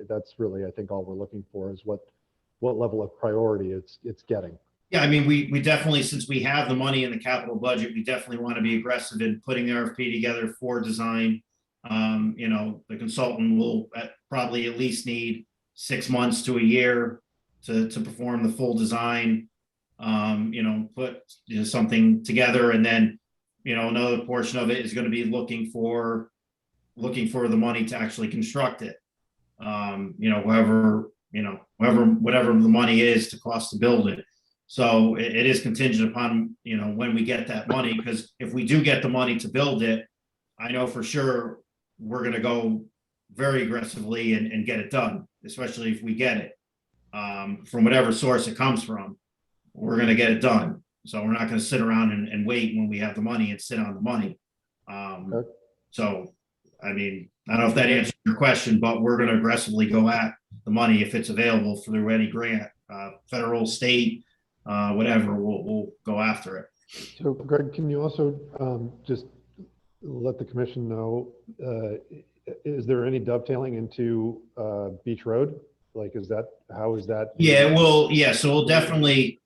that's really, I think, all we're looking for is what level of priority it's getting. Yeah, I mean, we definitely, since we have the money in the capital budget, we definitely want to be aggressive in putting the RFP together for design. The consultant will probably at least need 6 months to a year to perform the full design. Put something together, and then another portion of it is going to be looking for the money to actually construct it. Whatever the money is to cost to build it. So it is contingent upon, when we get that money, because if we do get the money to build it, I know for sure we're going to go very aggressively and get it done, especially if we get it from whatever source it comes from. We're going to get it done. So we're not going to sit around and wait when we have the money and sit on the money. So, I mean, I don't know if that answers your question, but we're going to aggressively go at the money if it's available through any grant, federal, state, whatever, we'll go after it. So Greg, can you also just let the commission know, is there any dovetailing into Beach Road? Like, how is that? Yeah, well, yeah, so we'll definitely,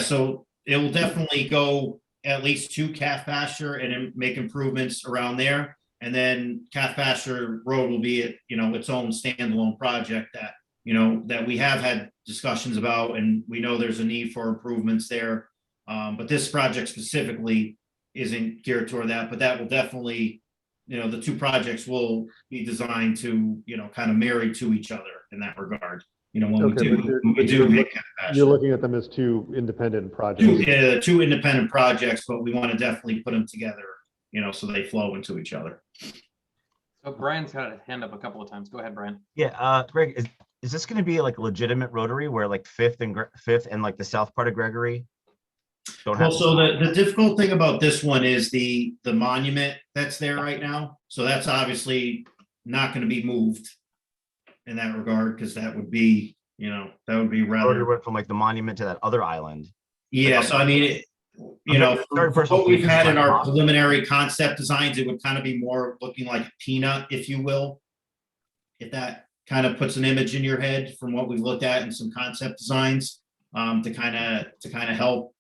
so it will definitely go at least to Calf Pasture and make improvements around there. And then Calf Pasture Road will be its own standalone project that, that we have had discussions about, and we know there's a need for improvements there. But this project specifically isn't geared toward that, but that will definitely, the two projects will be designed to, kind of marry to each other in that regard. When we do make Calf Pasture. You're looking at them as two independent projects. Two independent projects, but we want to definitely put them together, so they flow into each other. So Brian's had a hand up a couple of times. Go ahead, Brian. Yeah, Greg, is this going to be like a legitimate rotary where like Fifth and like the south part of Gregory don't have? Well, so the difficult thing about this one is the monument that's there right now. So that's obviously not going to be moved in that regard, because that would be, rather. Rotary went from like the monument to that other island. Yeah, so I mean, what we've had in our preliminary concept designs, it would kind of be more looking like a peanut, if you will. If that kind of puts an image in your head from what we've looked at in some concept designs, to kind of help.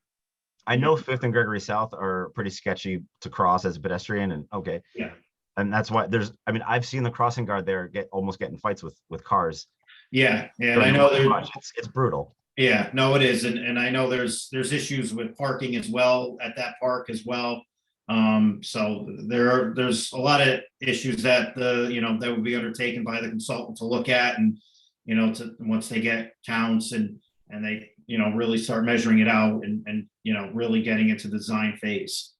I know Fifth and Gregory South are pretty sketchy to cross as a pedestrian, and Yeah. And that's why I've seen the crossing guard there almost get in fights with cars. Yeah, and I know it's brutal. Yeah, no, it is, and I know there's issues with parking as well at that park as well. So there's a lot of issues that that would be undertaken by the consultant to look at, and once they get counts and they really start measuring it out and really getting into the design phase.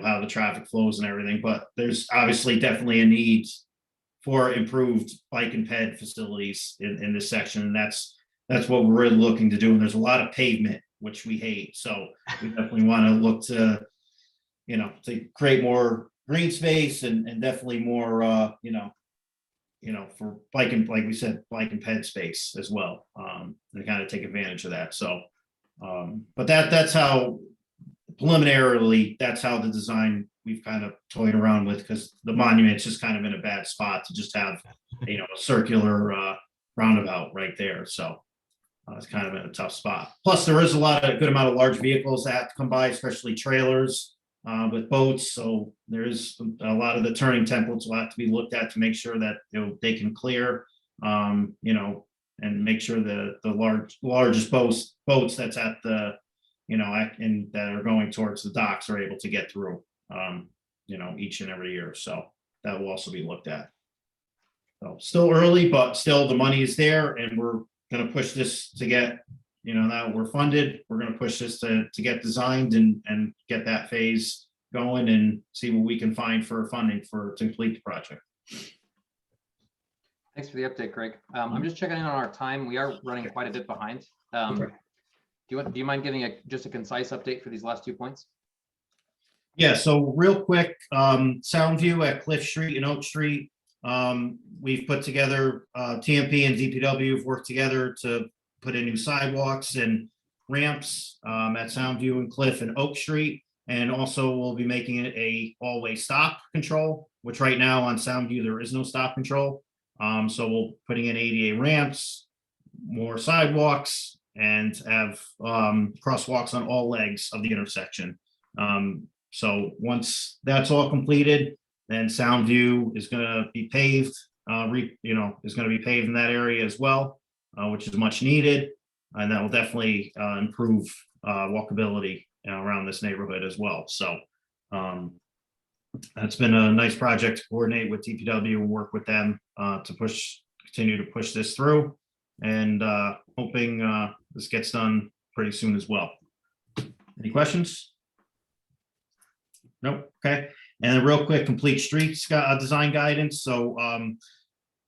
How the traffic flows and everything, but there's obviously definitely a need for improved bike and ped facilities in this section. And that's that's what we're really looking to do. And there's a lot of pavement, which we hate. So we definitely want to look to, to create more green space and definitely more, for bike and, like we said, bike and ped space as well. And kind of take advantage of that. So, but that's how preliminarily, that's how the design we've kind of toyed around with, because the monument's just kind of in a bad spot to just have, a circular roundabout right there. So it's kind of in a tough spot. Plus, there is a good amount of large vehicles that have to come by, especially trailers with boats. So there is a lot of the turning templates will have to be looked at to make sure that they can clear, and make sure the largest boats that's at the and that are going towards the docks are able to get through, each and every year. So that will also be looked at. So still early, but still the money is there, and we're going to push this to get, now we're funded. We're going to push this to get designed and get that phase going and see what we can find for funding to complete the project. Thanks for the update, Greg. I'm just checking in on our time. We are running quite a bit behind. Okay. Do you mind giving just a concise update for these last 2 points? Yeah, so real quick, Soundview at Cliff Street and Oak Street. We've put together, TMP and DPW have worked together to put in new sidewalks and ramps at Soundview and Cliff and Oak Street. And also we'll be making it a all-way stop control, which right now on Soundview, there is no stop control. So we'll putting in ADA ramps, more sidewalks, and have crosswalks on all legs of the intersection. So once that's all completed, then Soundview is going to be paved, is going to be paved in that area as well, which is much needed. And that will definitely improve walkability around this neighborhood as well. So that's been a nice project to coordinate with DPW and work with them to continue to push this through, and hoping this gets done pretty soon as well. Any questions? Nope. Okay. And then real quick, complete streets design guidance. So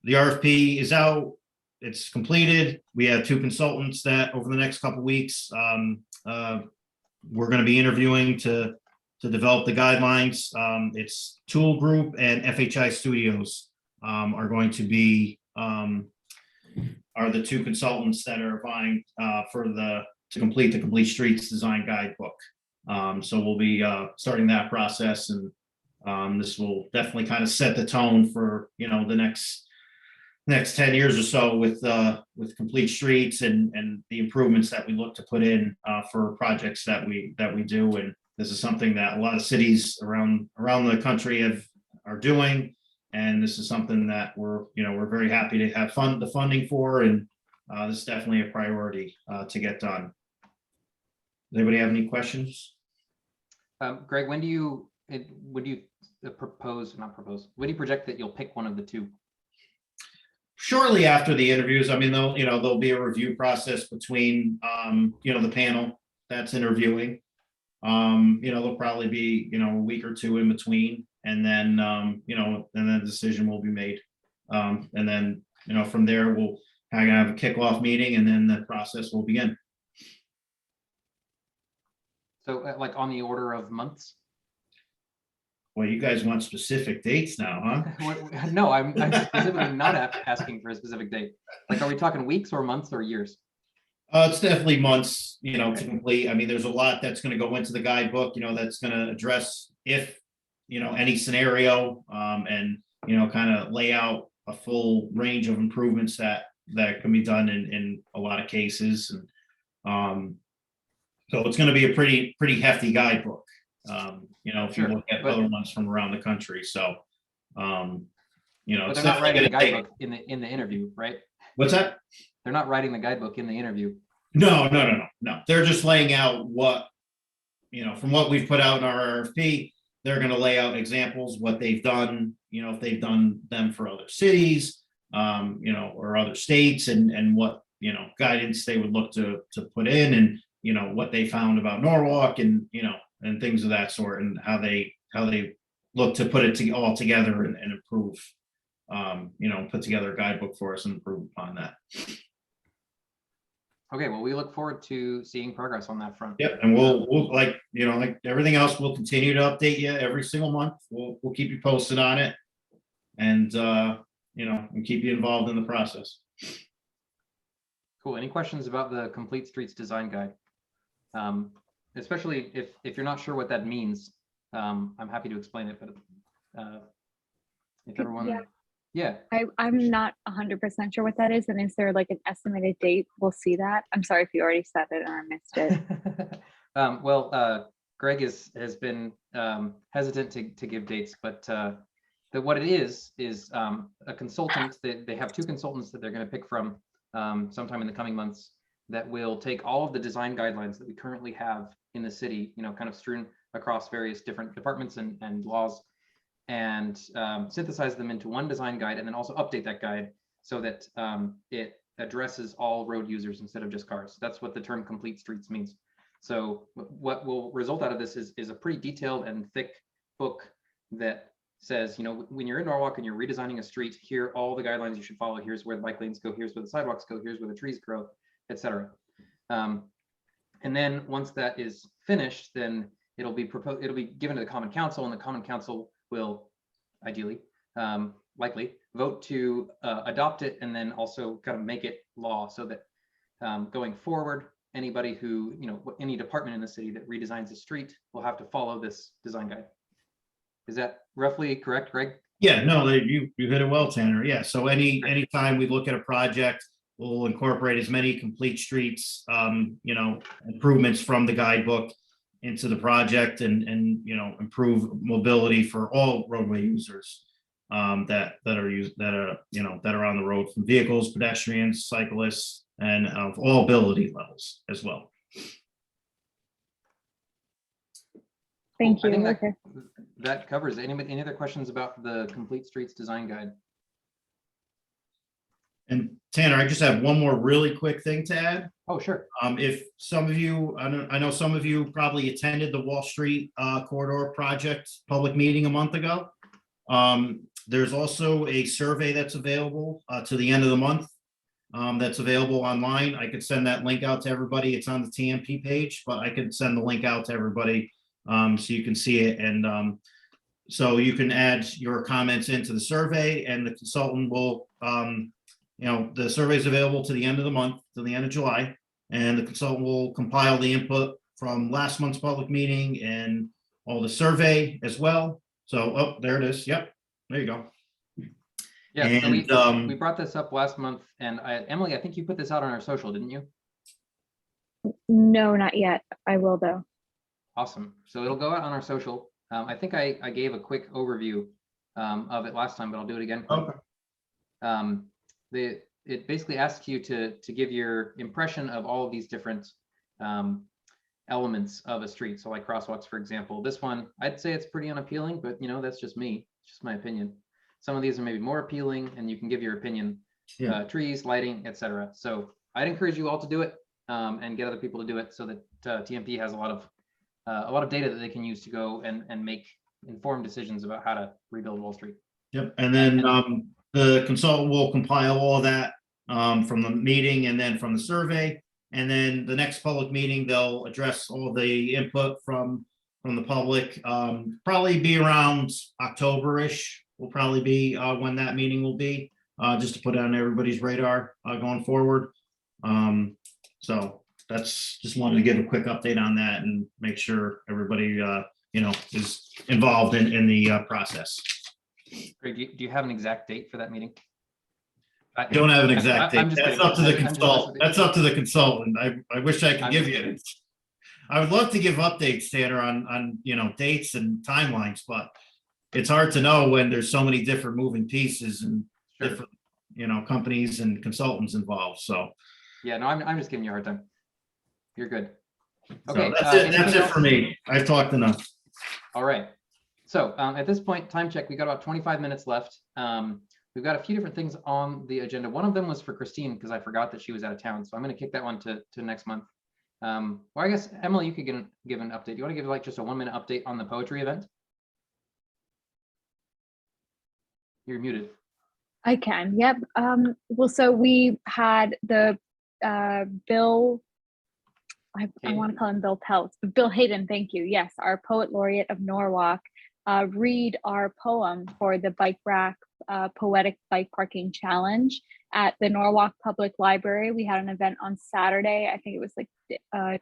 the RFP is out. It's completed. We have 2 consultants that over the next couple of weeks, we're going to be interviewing to develop the guidelines. It's Tool Group and FHI Studios are going to be are the 2 consultants that are vying to complete the Complete Streets Design Guidebook. So we'll be starting that process, and this will definitely kind of set the tone for the next 10 years or so with Complete Streets and the improvements that we look to put in for projects that we do. And this is something that a lot of cities around the country are doing, and this is something that we're very happy to have the funding for, and this is definitely a priority to get done. Does anybody have any questions? Greg, when do you when do you project that you'll pick one of the 2? Shortly after the interviews. I mean, there'll be a review process between the panel that's interviewing. There'll probably be a week or 2 in between, and then and then a decision will be made. And then from there we'll kind of have a kickoff meeting, and then the process will begin. So like on the order of months? Well, you guys want specific dates now, huh? No, I'm specifically not asking for a specific date. Like, are we talking weeks or months or years? It's definitely months, to complete. I mean, there's a lot that's going to go into the guidebook, that's going to address if, any scenario, and, kind of lay out a full range of improvements that can be done in a lot of cases. And so it's going to be a pretty hefty guidebook. If you look at other ones from around the country. So, but they're not writing the guidebook in the interview, right? What's that? They're not writing the guidebook in the interview. No. They're just laying out what, from what we've put out in our RFP, they're going to lay out examples, what they've done, if they've done them for other cities, or other states, and what, guidance they would look to put in, and, what they found about Norwalk, and, and things of that sort, and how they look to put it all together and improve, put together a guidebook for us and improve upon that. Okay, well, we look forward to seeing progress on that front. Yep, and we'll like, like everything else, we'll continue to update you every single month. We'll keep you posted on it. And, and keep you involved in the process. Cool. Any questions about the Complete Streets Design Guide? Especially if you're not sure what that means, I'm happy to explain it, but if everyone, yeah. I'm not 100% sure what that is. And is there like an estimated date we'll see that? I'm sorry if you already said it or I missed it. Well, Greg has been hesitant to give dates, but what it is a consultant. They have 2 consultants that they're going to pick from sometime in the coming months that will take all of the design guidelines that we currently have in the city, kind of strewn across various different departments and laws, and synthesize them into one design guide, and then also update that guide so that it addresses all road users instead of just cars. That's what the term Complete Streets means. So what will result out of this is a pretty detailed and thick book that says, when you're in Norwalk and you're redesigning a street, here are all the guidelines you should follow. Here's where the bike lanes go. Here's where the sidewalks go. Here's where the trees grow, etc. And then once that is finished, then it'll be given to the Common Council, and the Common Council will ideally, likely vote to adopt it, and then also kind of make it law, so that going forward, anybody who, any department in the city that redesigns a street will have to follow this design guide. Is that roughly correct, Greg? Yeah, no, you hit it well, Tanner. Yeah, so anytime we look at a project, we'll incorporate as many complete streets, improvements from the guidebook into the project, and improve mobility for all roadway users that are on the road, from vehicles, pedestrians, cyclists, and of all ability levels as well. Thank Cool. I you. think Okay. that covers it. Any other questions about the Complete Streets Design Guide? And Tanner, I just have one more really quick thing to add. Oh, sure. If some of you, I know some of you probably attended the Wall Street Corridor Project public meeting a month ago. There's also a survey that's available to the end of the month. That's available online. I could send that link out to everybody. It's on the TMP page, but I could send the link out to everybody so you can see it. And so you can add your comments into the survey, and the consultant will, the survey is available to the end of the month, to the end of July, and the consultant will compile the input from last month's public meeting and all the survey as well. So, there it is. Yep, there you go. Yeah, and, so we brought this up last month, and Emily, I think you put this out on our social, didn't you? No, not yet. I will though. Awesome. So it'll go out on our social. I think I gave a quick overview of it last time, but I'll do it again. Okay. It basically asks you to give your impression of all of these different elements of a street. So like crosswalks, for example. This one, I'd say it's pretty unappealing, but that's just me. It's just my opinion. Some of these are maybe more appealing, and you can give your opinion. Yeah. Trees, lighting, etc. So I'd encourage you all to do it and get other people to do it, so that TMP has a lot of data that they can use to go and make informed decisions about how to rebuild Wall Street. Yep, and then the consultant will compile all that from the meeting and then from the survey, and then the next public meeting they'll address all the input from the public. Probably be around October-ish. Will probably be when that meeting will be, just to put it on everybody's radar going forward. So that's just wanted to give a quick update on that and make sure everybody is involved in the process. Greg, do you have an exact date for that meeting? I don't have an exact date. That's up to the consultant. That's up to the consultant. I wish I could give you it. I would love to give updates, Tanner, on dates and timelines, but it's hard to know when there's so many different moving pieces and different companies and consultants involved. So yeah, no, I'm just giving you a hard time. You're good. Okay, so that's it for me. I've talked enough. All right. So at this point, time check. We got about 25 minutes left. We've got a few different things on the agenda. One of them was for Christine, because I forgot that she was out of town. So I'm going to kick that one to next month. Well, I guess Emily, you could give an update. You want to give like just a 1-minute update on the poetry event? You're muted. I can. Yep. Well, so we had the Bill, I want to call him Bill Peltz, but Bill Hayden, thank you. Yes, our poet laureate of Norwalk, read our poem for the Bike Rack Poetic Bike Parking Challenge at the Norwalk Public Library. We had an event on Saturday. I think it was like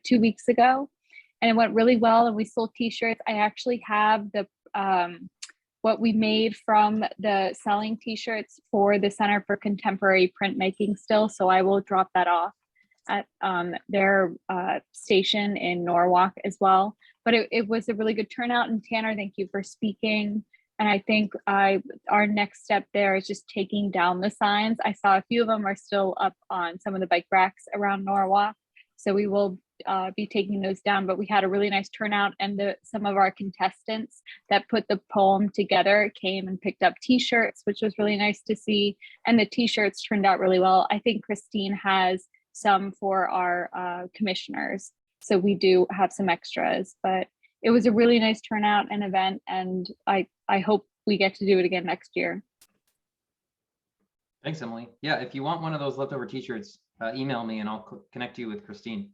2 weeks ago, and it went really well. And we sold T-shirts. I actually have the what we made from the selling T-shirts for the Center for Contemporary Printmaking still. So I will drop that off at their station in Norwalk as well. But it was a really good turnout. And Tanner, thank you for speaking. And I think our next step there is just taking down the signs. I saw a few of them are still up on some of the bike racks around Norwalk. So we will be taking those down, but we had a really nice turnout, and some of our contestants that put the poem together came and picked up T-shirts, which was really nice to see. And the T-shirts turned out really well. I think Christine has some for our commissioners. So we do have some extras, but it was a really nice turnout and event, and I hope we get to do it again next year. Thanks, Emily. Yeah, if you want one of those leftover T-shirts, email me and I'll connect you with Christine.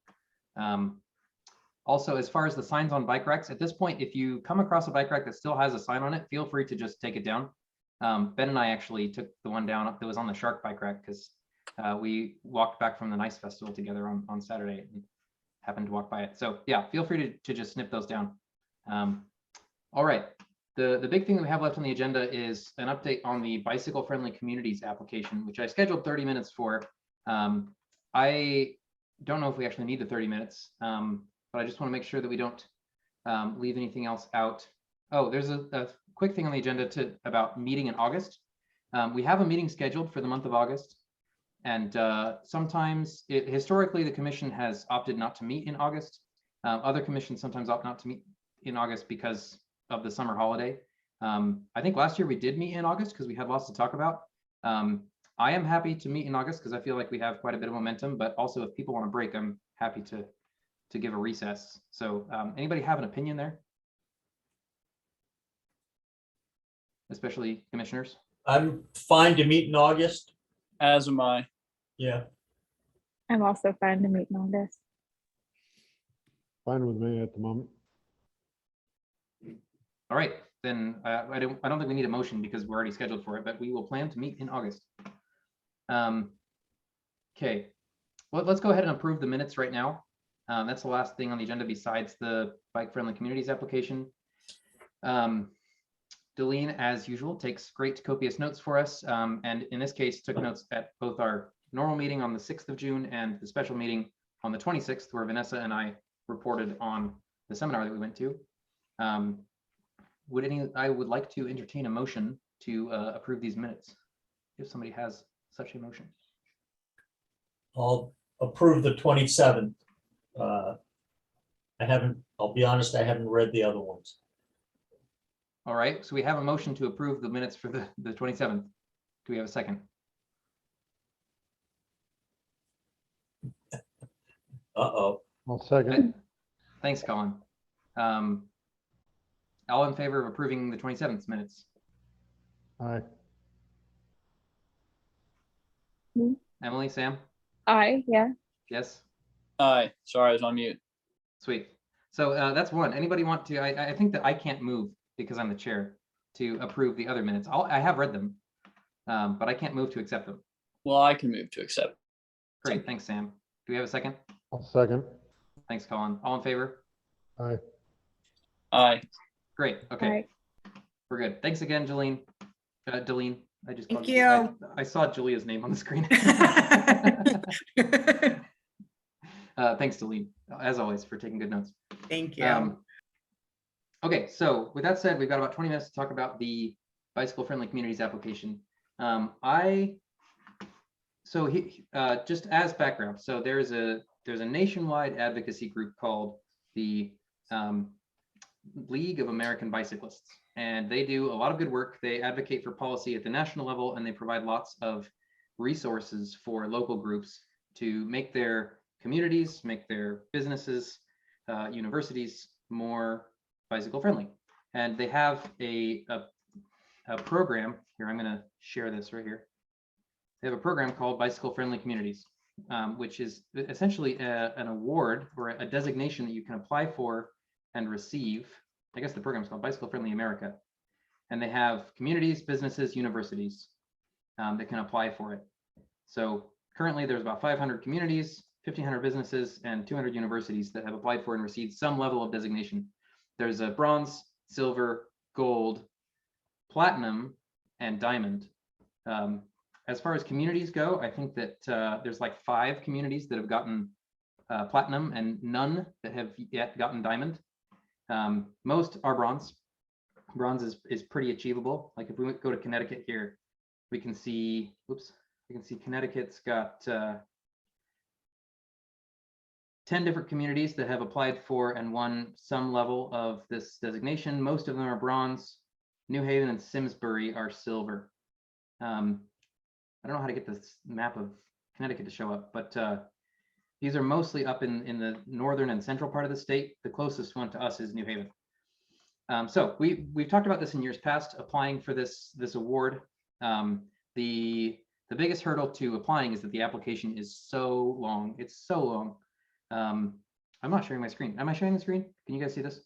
Also, as far as the signs on bike racks, at this point, if you come across a bike rack that still has a sign on it, feel free to just take it down. Ben and I actually took the one down that was on the Shark bike rack because we walked back from the NICE festival together on Saturday and happened to walk by it. So yeah, feel free to just snip those down. All right, the big thing that we have left on the agenda is an update on the bicycle friendly communities application, which I scheduled 30 minutes for. I don't know if we actually need the 30 minutes, but I just want to make sure that we don't leave anything else out. Oh, there's a quick thing on the agenda about meeting in August. We have a meeting scheduled for the month of August. And sometimes, historically, the commission has opted not to meet in August. Other commissions sometimes opt not to meet in August because of the summer holiday. I think last year we did meet in August because we had lots to talk about. I am happy to meet in August because I feel like we have quite a bit of momentum, but also if people want to break, I'm happy to give a recess. So anybody have an opinion there? Especially commissioners? I'm fine to meet in August. As am I. Yeah. I'm also fine to meet in August. Fine with me at the moment. All right, then I don't think we need a motion because we're already scheduled for it, but we will plan to meet in August. Okay, well, let's go ahead and approve the minutes right now. That's the last thing on the agenda besides the bike friendly communities application. Delene, as usual, takes great copious notes for us, and in this case took notes at both our normal meeting on the 6th of June and the special meeting on the 26th, where Vanessa and I reported on the seminar that we went to. I would like to entertain a motion to approve these minutes, if somebody has such a motion. I'll approve the 27th. I'll be honest, I haven't read the other ones. All right, so we have a motion to approve the minutes for the 27th. Do we have a second? Uh-oh. I'll second. Thanks, Colin. All in favor of approving the 27th minutes? Aye. Emily, Sam? Aye, yeah. Yes? Aye. Sorry, I was on mute. Sweet. So that's one. Anybody want to, I think that I can't move because I'm the chair to approve the other minutes. I have read them, but I can't move to accept them. Well, I can move to accept. Great, thanks, Sam. Do we have a second? I'll second. Thanks, Colin. All in favor? Aye. Aye. Great, okay. Aye. We're good. Thanks again, Jolene. Delene, I just Thank called you. I saw Julia's name on the screen. Thanks, Delene, as always, for taking good notes. Thank you. Okay, so with that said, we've got about 20 minutes to talk about the bicycle friendly communities application. Just as background, so there's a nationwide advocacy group called the League of American Bicyclists, and they do a lot of good work. They advocate for policy at the national level, and they provide lots of resources for local groups to make their communities, make their businesses, universities more bicycle friendly. And they have a program here. I'm going to share this right here. They have a program called Bicycle Friendly Communities, which is essentially an award or a designation that you can apply for and receive. I guess the program is called Bicycle Friendly America. And they have communities, businesses, universities that can apply for it. So currently there's about 500 communities, 1,500 businesses, and 200 universities that have applied for and received some level of designation. There's a bronze, silver, gold, platinum, and diamond. As far as communities go, I think that there's like 5 communities that have gotten platinum and none that have yet gotten diamond. Most are bronze. Bronze is pretty achievable. Like if we go to Connecticut here, we can see, whoops, we can see Connecticut's got 10 different communities that have applied for and won some level of this designation. Most of them are bronze. New Haven and Simsbury are silver. I don't know how to get this map of Connecticut to show up, but these are mostly up in the northern and central part of the state. The closest one to us is New Haven. So we've talked about this in years past, applying for this award. The biggest hurdle to applying is that the application is so long. It's so long. I'm not sharing my screen. Am I sharing the screen? Can you guys see this?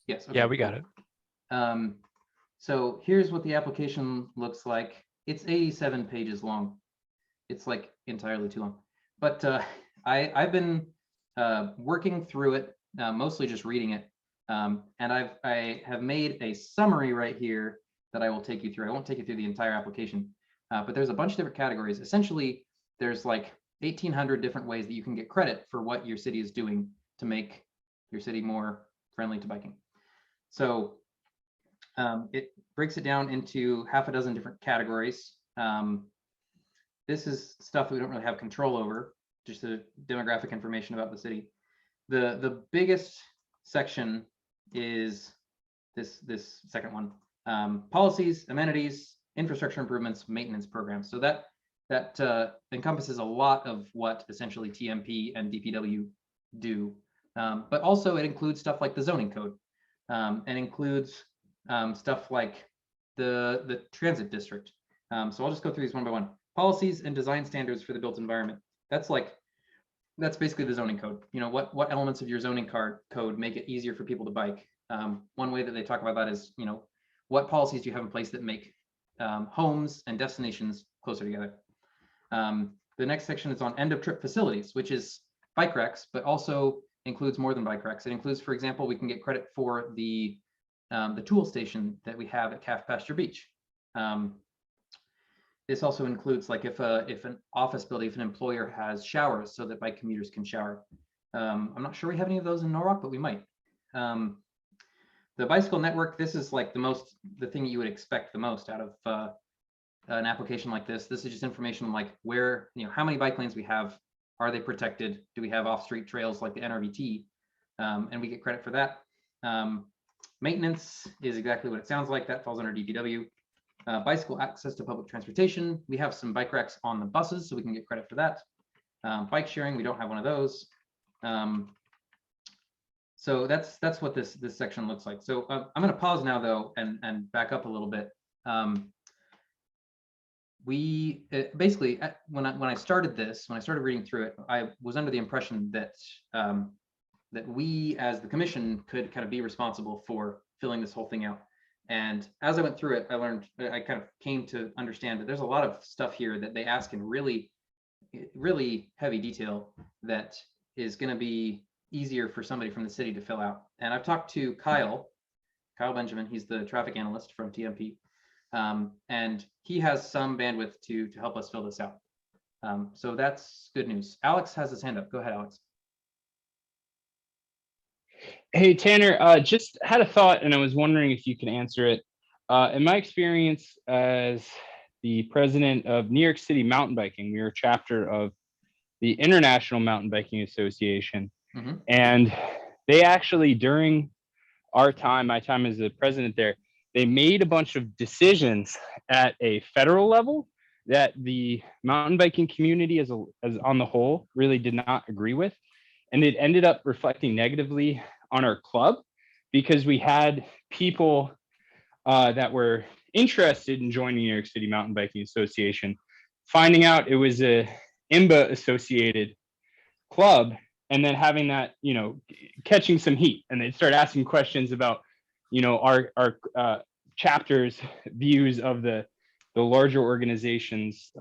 Yes. Okay, Yeah, we cool. got it. So here's what the application looks like. It's 87 pages long. It's like entirely too long. But I've been working through it, mostly just reading it. And I have made a summary right here that I will take you through. I won't take you through the entire application, but there's a bunch of different categories. Essentially, there's like 1,800 different ways that you can get credit for what your city is doing to make your city more friendly to biking. So it breaks it down into half a dozen different categories. This is stuff that we don't really have control over, just the demographic information about the city. The biggest section is this second one, policies, amenities, infrastructure improvements, maintenance programs. So that encompasses a lot of what essentially TMP and DPW do, but also it includes stuff like the zoning code, and includes stuff like the transit district. So I'll just go through these one by one. Policies and design standards for the built environment. That's basically the zoning code. You know, what elements of your zoning code make it easier for people to bike. One way that they talk about that is, you know, what policies do you have in place that make homes and destinations closer together. The next section is on end of trip facilities, which is bike racks, but also includes more than bike racks. It includes, for example, we can get credit for the tool station that we have at Calf Pasture Beach. This also includes like if an office building, if an employer has showers so that bike commuters can shower. I'm not sure we have any of those in Norwalk, but we might. The bicycle network, this is like the thing you would expect the most out of an application like this. This is just information like where, you know, how many bike lanes we have, are they protected? Do we have off-street trails like the NRVT? And we get credit for that. Maintenance is exactly what it sounds like. That falls under DPW. Bicycle access to public transportation. We have some bike racks on the buses, so we can get credit for that. Bike sharing, we don't have one of those. So that's what this section looks like. So I'm going to pause now though and back up a little bit. We basically, when I started reading through it, I was under the impression that that we as the commission could kind of be responsible for filling this whole thing out. And as I went through it, I kind of came to understand that there's a lot of stuff here that they ask in really, really heavy detail that is going to be easier for somebody from the city to fill out. And I've talked to Kyle Benjamin, he's the traffic analyst from TMP. And he has some bandwidth to help us fill this out. So that's good news. Alex has his hand up. Go ahead, Alex. Hey, Tanner, just had a thought and I was wondering if you can answer it. In my experience as the president of New York City Mountain Biking, we are a chapter of the International Mountain Biking Association. Mm-hmm. And they actually, during my time as the president there, they made a bunch of decisions at a federal level that the mountain biking community as on the whole really did not agree with. And it ended up reflecting negatively on our club because we had people that were interested in joining New York City Mountain Biking Association, finding out it was a IMBA associated club, and then having that, catching some heat, and they start asking questions about, our chapter's views of the larger organization's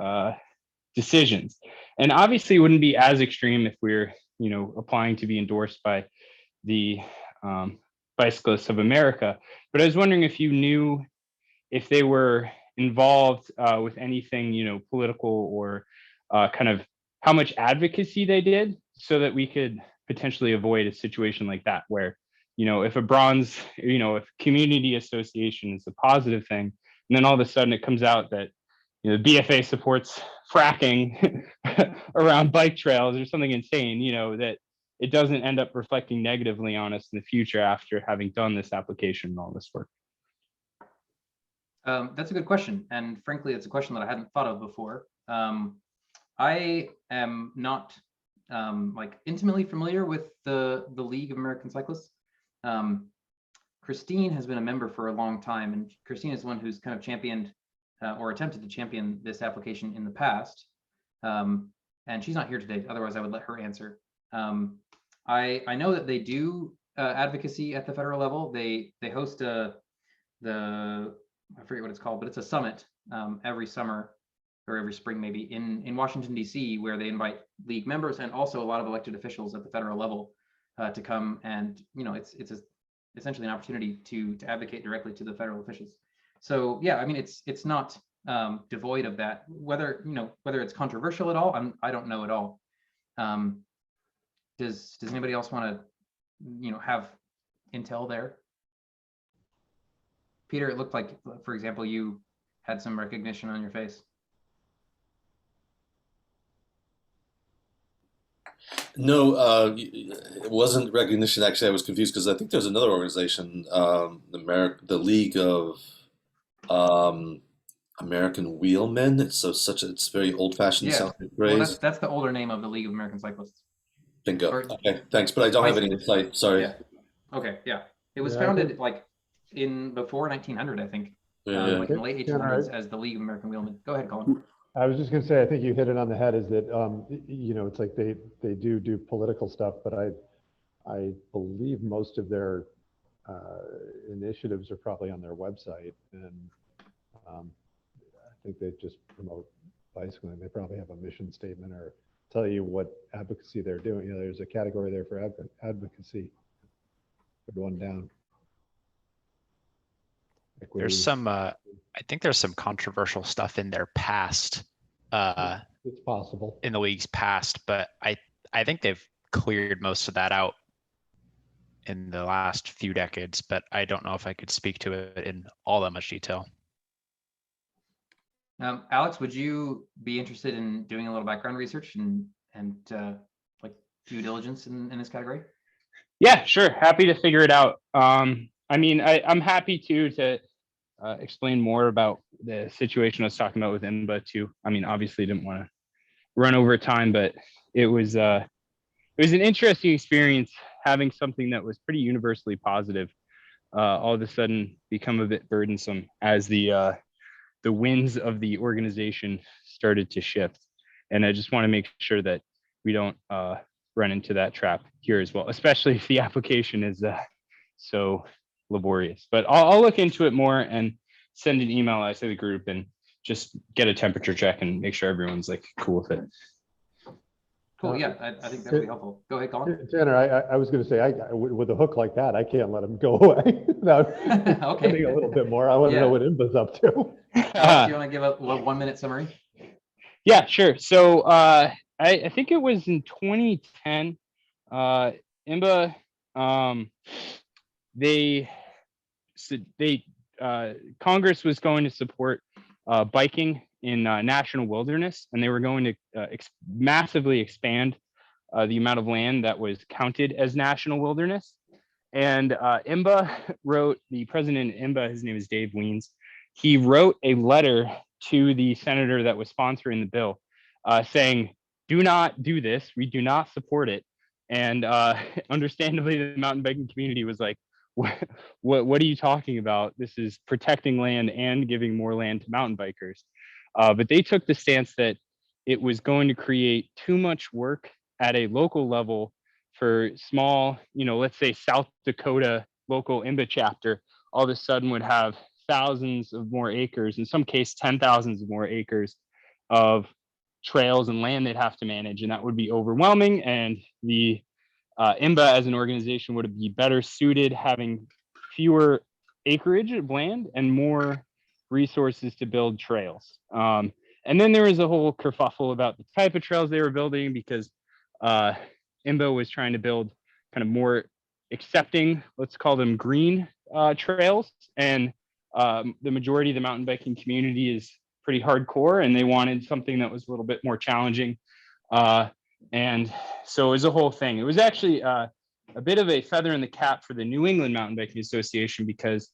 decisions. And obviously it wouldn't be as extreme if we're, applying to be endorsed by the Bicyclists of America. But I was wondering if you knew if they were involved with anything, political, or kind of how much advocacy they did, so that we could potentially avoid a situation like that where, if a bronze, if community association is a positive thing, and then all of a sudden it comes out that, the BFA supports fracking around bike trails or something insane, that it doesn't end up reflecting negatively on us in the future after having done this application and all this work. That's a good question. And frankly, it's a question that I hadn't thought of before. I am not like intimately familiar with the League of American Cyclists. Christine has been a member for a long time, and Christine is the one who's kind of championed or attempted to champion this application in the past. And she's not here today, otherwise I would let her answer. I know that they do advocacy at the federal level. They host I forget what it's called, but it's a summit every summer or every spring maybe in Washington, D.C., where they invite league members and also a lot of elected officials at the federal level to come, and it's essentially an opportunity to advocate directly to the federal officials. So yeah, I mean it's not devoid of that. Whether it's controversial at all, I don't know at all. Does anybody else want to have intel there? Peter, it looked like, for example, you had some recognition on your face. No, it wasn't recognition. Actually, I was confused because I think there's another organization, the League of American Wheelmen. It's very old-fashioned Yeah, sounding well, phrase. that's the older name of the League of American Cyclists. Bingo. Okay, thanks, but I don't have any insight. Sorry. Yeah. Okay. Yeah, it was Yeah, founded like before 1900, I think. Like in the late 1800s as the League of American Wheelmen. Go ahead, Colin. I was just going to say, I think you hit it on the head, is that, it's like they do political stuff, but I believe most of their initiatives are probably on their website, and I think they just promote bicycling. They probably have a mission statement or tell you what advocacy they're doing. There's a category there for advocacy. Put one down. There's some, I think there's some controversial stuff in their past. It's possible. In the league's past, but I think they've cleared most of that out in the last few decades, but I don't know if I could speak to it in all that much detail. Alex, would you be interested in doing a little background research and like due diligence in this category? Yeah, sure. Happy to figure it out. I mean, I'm happy to explain more about the situation I was talking about with IMBA too. I mean, obviously didn't want to run over time, but it was an interesting experience having something that was pretty universally positive all of a sudden become a bit burdensome as the winds of the organization started to shift. And I just want to make sure that we don't run into that trap here as well, especially if the application is so laborious. But I'll look into it more and send an email out to the group and just get a temperature check and make sure everyone's like cool with it. Cool. Yeah, I think that would be helpful. Go ahead, Colin. Tanner, I was going to say, with a hook like that, I can't let him go away without Okay. a little bit more. I want to know what IMBA's up to. Alex, do you want to give a 1 minute summary? Yeah, sure. So I think it was in 2010, IMBA, Congress was going to support biking in national wilderness, and they were going to massively expand the amount of land that was counted as national wilderness. And IMBA wrote, the president of IMBA, his name is Dave Weens, he wrote a letter to the senator that was sponsoring the bill saying, do not do this, we do not support it. And understandably, the mountain biking community was like, what are you talking about? This is protecting land and giving more land to mountain bikers. But they took the stance that it was going to create too much work at a local level for small, let's say South Dakota local IMBA chapter, all of a sudden would have thousands of more acres, in some case, 10,000s of more acres of trails and land they'd have to manage. And that would be overwhelming. And the IMBA as an organization would be better suited having fewer acreage of land and more resources to build trails. And then there was a whole kerfuffle about the type of trails they were building, because IMBA was trying to build kind of more accepting, let's call them green trails. And the majority of the mountain biking community is pretty hardcore, and they wanted something that was a little bit more challenging. And so it was a whole thing. It was actually a bit of a feather in the cap for the New England Mountain Biking Association, because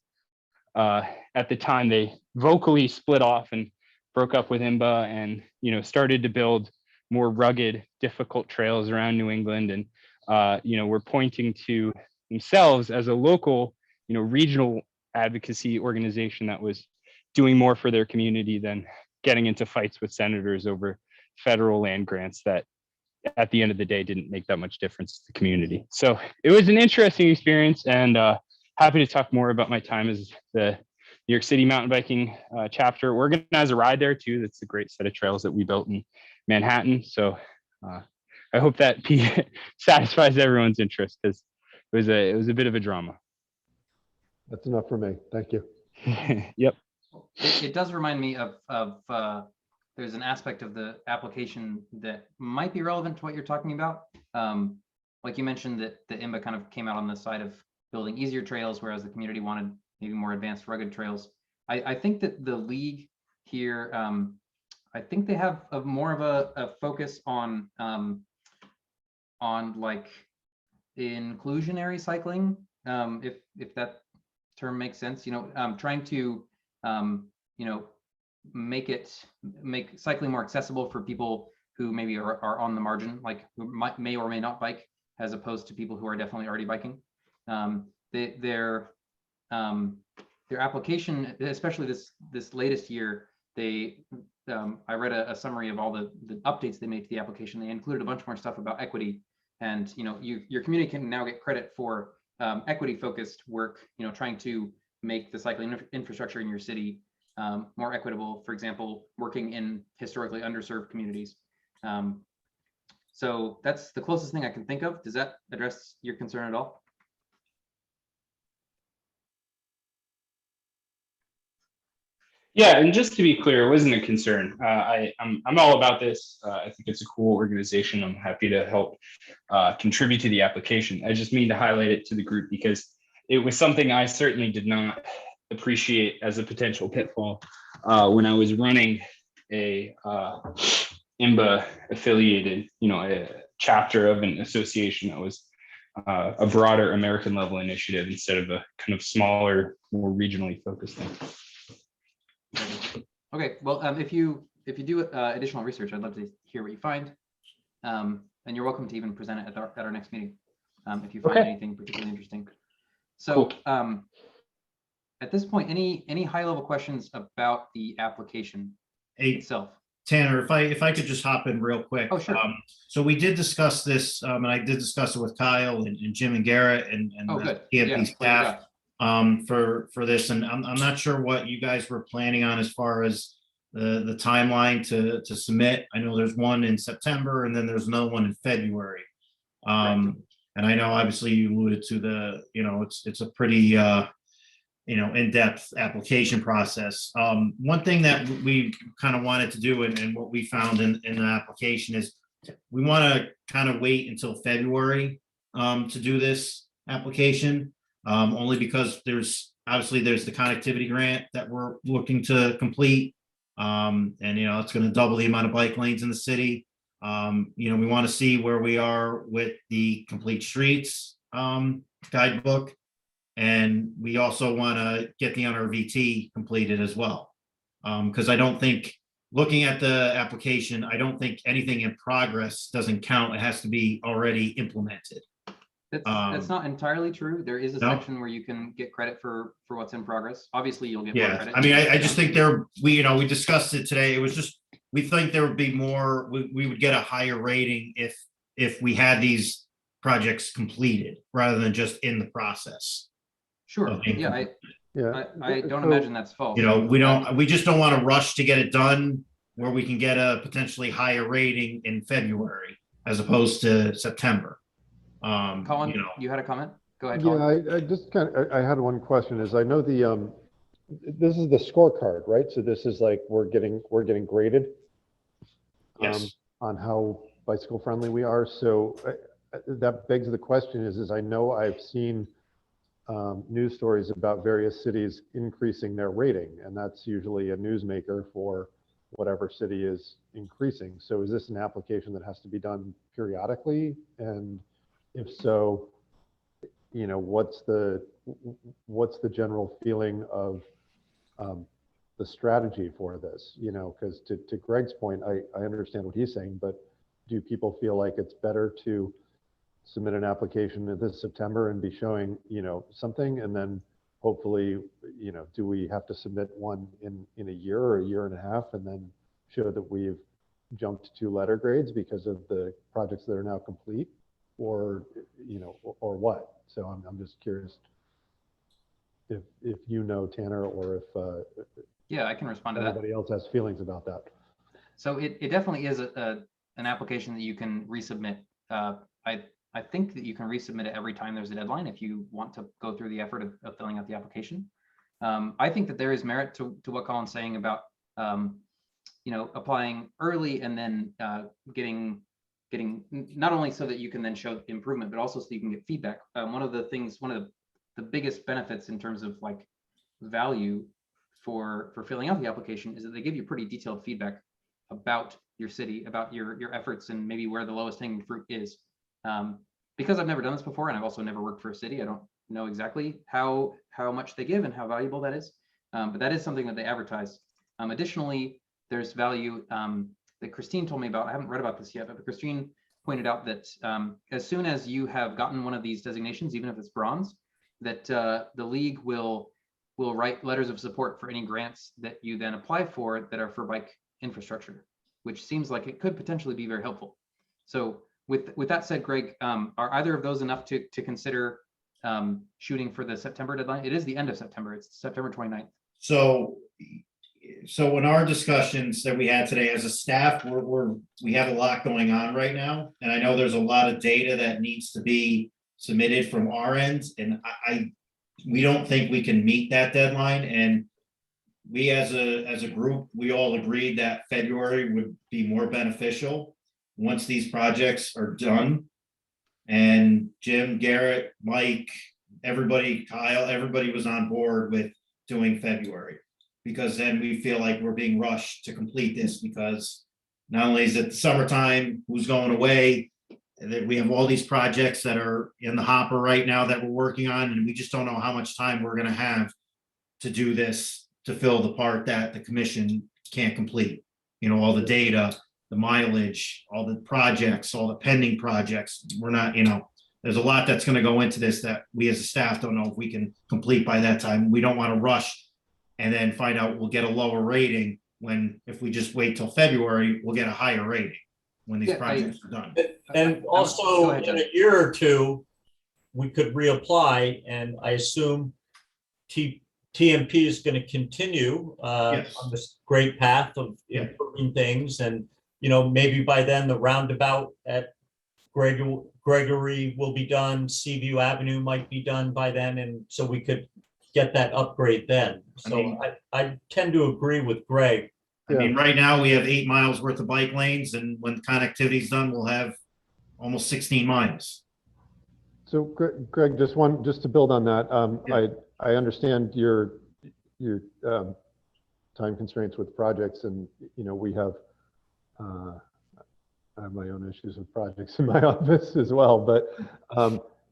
at the time they vocally split off and broke up with IMBA and, started to build more rugged, difficult trails around New England. And, were pointing to themselves as a local, regional advocacy organization that was doing more for their community than getting into fights with senators over federal land grants that at the end of the day didn't make that much difference to the community. So it was an interesting experience, and happy to talk more about my time as the New York City mountain biking chapter. Organize a ride there too. That's a great set of trails that we built in Manhattan. So I hope that satisfies everyone's interest, because it was a bit of a drama. That's enough for me. Thank you. Yep. It does remind me of there's an aspect of the application that might be relevant to what you're talking about. Like you mentioned that the IMBA kind of came out on the side of building easier trails, whereas the community wanted maybe more advanced rugged trails. I think that the league here, I think they have more of a focus on like inclusionary cycling, if that term makes sense. Trying to make cycling more accessible for people who maybe are on the margin, like who may or may not bike, as opposed to people who are definitely already biking. Their application, especially this latest year, I read a summary of all the updates they made to the application. They included a bunch more stuff about equity, and your community can now get credit for equity focused work, trying to make the cycling infrastructure in your city more equitable, for example, working in historically underserved communities. So that's the closest thing I can think of. Does that address your concern at all? Yeah, and just to be clear, it wasn't a concern. I'm all about this. I think it's a cool organization. I'm happy to help contribute to the application. I just mean to highlight it to the group because it was something I certainly did not appreciate as a potential pitfall when I was running a IMBA affiliated, a chapter of an association that was a broader American level initiative instead of a kind of smaller, more regionally focused thing. Okay, well, if you do additional research, I'd love to hear what you find, and you're welcome to even present it at our next meeting if you find anything particularly interesting. So, cool. At this point, any high level questions about the application itself? Tanner, if I could just hop in real quick. Oh, sure. So we did discuss this, and I did discuss it with Kyle and Jim and Garrett and good. Tmp staff for this, and I'm not sure what you guys were planning on as far as the timeline to submit. I know there's one in September, and then there's another one in February. And I know obviously you alluded to it's a pretty in-depth application process. One thing that we kind of wanted to do and what we found in the application is we want to kind of wait until February to do this application, only because there's the connectivity grant that we're looking to complete. And it's going to double the amount of bike lanes in the city. We want to see where we are with the Complete Streets guidebook. And we also want to get the NRVT completed as well. Because I don't think, looking at the application, I don't think anything in progress doesn't count. It has to be already implemented. That's not entirely true. There is a No? section where you can get credit for what's in progress. Obviously, you'll get more Yeah, credit. I mean, I just think we discussed it today. It was just, we think there would be more, we would get a higher rating if we had these projects completed rather than just in the process. Sure. Yeah, I don't imagine that's false. You know, we just don't want to rush to get it done where we can get a potentially higher rating in February as opposed to September. Colin, you had a comment? Go ahead, Yeah, Colin. I just I had one question. Is I know this is the scorecard, right? So this is like we're getting graded Yes. on how bicycle friendly we are. So that begs the question is I know I've seen news stories about various cities increasing their rating, and that's usually a newsmaker for whatever city is increasing. So is this an application that has to be done periodically? And if so, you know, what's the general feeling of the strategy for this? You know, because to Greg's point, I understand what he's saying, but do people feel like it's better to submit an application this September and be showing, you know, something, and then hopefully, you know, do we have to submit one in a year or a year and a half and then show that we've jumped 2 letter grades because of the projects that are now complete, or, you know, or what? So I'm just curious if you know, Tanner, or if Yeah, I can respond to that. anybody else has feelings about that. So it definitely is an application that you can resubmit. I think that you can resubmit it every time there's a deadline if you want to go through the effort of filling out the application. I think that there is merit to what Colin's saying about you know, applying early and then getting not only so that you can then show improvement, but also so you can get feedback. One of the biggest benefits in terms of like value for filling out the application is that they give you pretty detailed feedback about your city, about your efforts, and maybe where the lowest hanging fruit is. Because I've never done this before, and I've also never worked for a city, I don't know exactly how much they give and how valuable that is. But that is something that they advertise. Additionally, there's value that Christine told me about. I haven't read about this yet, but Christine pointed out that as soon as you have gotten one of these designations, even if it's bronze, that the league will write letters of support for any grants that you then apply for that are for bike infrastructure, which seems like it could potentially be very helpful. So with that said, Greg, are either of those enough to consider shooting for the September deadline? It is the end of September. It's September 29th. So in our discussions that we had today as a staff, we have a lot going on right now. And I know there's a lot of data that needs to be submitted from our end. And we don't think we can meet that deadline. And we as a group, we all agreed that February would be more beneficial once these projects are done. And Jim, Garrett, Mike, everybody, Kyle, everybody was on board with doing February, because then we feel like we're being rushed to complete this, because not only is it the summertime, who's going away, that we have all these projects that are in the hopper right now that we're working on, and we just don't know how much time we're going to have to do this, to fill the part that the commission can't complete. You know, all the data, the mileage, all the projects, all the pending projects. We're not, you know, there's a lot that's going to go into this that we as a staff don't know if we can complete by that time. We don't want to rush and then find out we'll get a lower rating, when if we just wait till February, we'll get a higher rating when these projects are done. And also in a year or two, we could reapply, and I assume TMP is going to continue on this great path of improving things. And, you know, maybe by then the roundabout at Gregory will be done. Seaview Avenue might be done by then. And so we could get that upgrade then. So I tend to agree with Greg. I mean, right now we have 8 miles worth of bike lanes, and when connectivity is done, we'll have almost 16 miles. So Greg, just to build on that, I understand your time constraints with projects, and you know, we have I have my own issues with projects in my office as well. But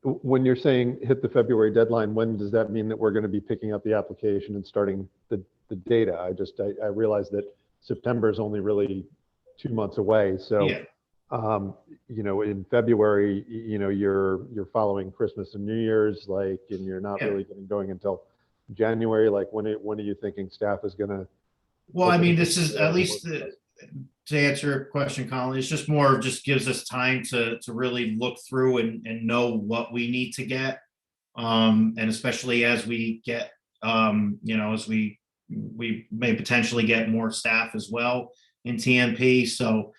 when you're saying hit the February deadline, when does that mean that we're going to be picking up the application and starting the data? I realize that September is only really 2 months away. So You know, in February, you know, you're following Christmas and New Year's, like, and you're not Yeah. really getting going until January. Like, when are you thinking staff is gonna? Well, I mean, this is at least to answer your question, Colin, it's just more, just gives us time to really look through and know what we need to get. And especially as we get, you know, as we may potentially get more staff as well in TMP. So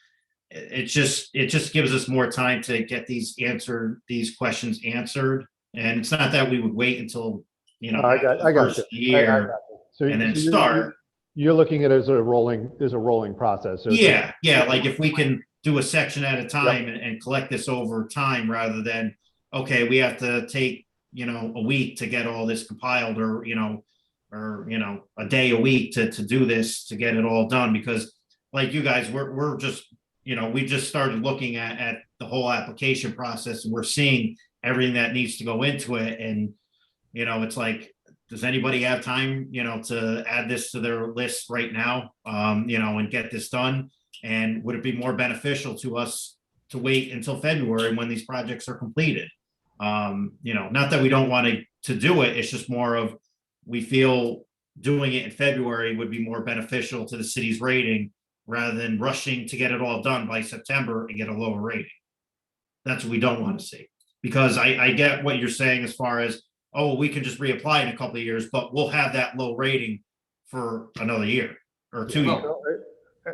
it just gives us more time to get these questions answered. And it's not that we would wait until, you know, I got first you. I year got you. So, and then so start. you're looking at it as a rolling process. So Yeah, like if we can do a section at a time and collect this over time rather than, okay, we have to take, you know, a week to get all this compiled, or, you know, a day a week to do this, to get it all done. Because like you guys, we're just, you know, we just started looking at the whole application process, and we're seeing everything that needs to go into it. And, you know, it's like, does anybody have time, you know, to add this to their list right now, you know, and get this done? And would it be more beneficial to us to wait until February when these projects are completed? You know, not that we don't want to do it. It's just more of, we feel doing it in February would be more beneficial to the city's rating rather than rushing to get it all done by September and get a lower rating. That's what we don't want to see. Because I get what you're saying as far as, oh, we can just reapply in a couple of years, but we'll have that low rating for another year or 2 years.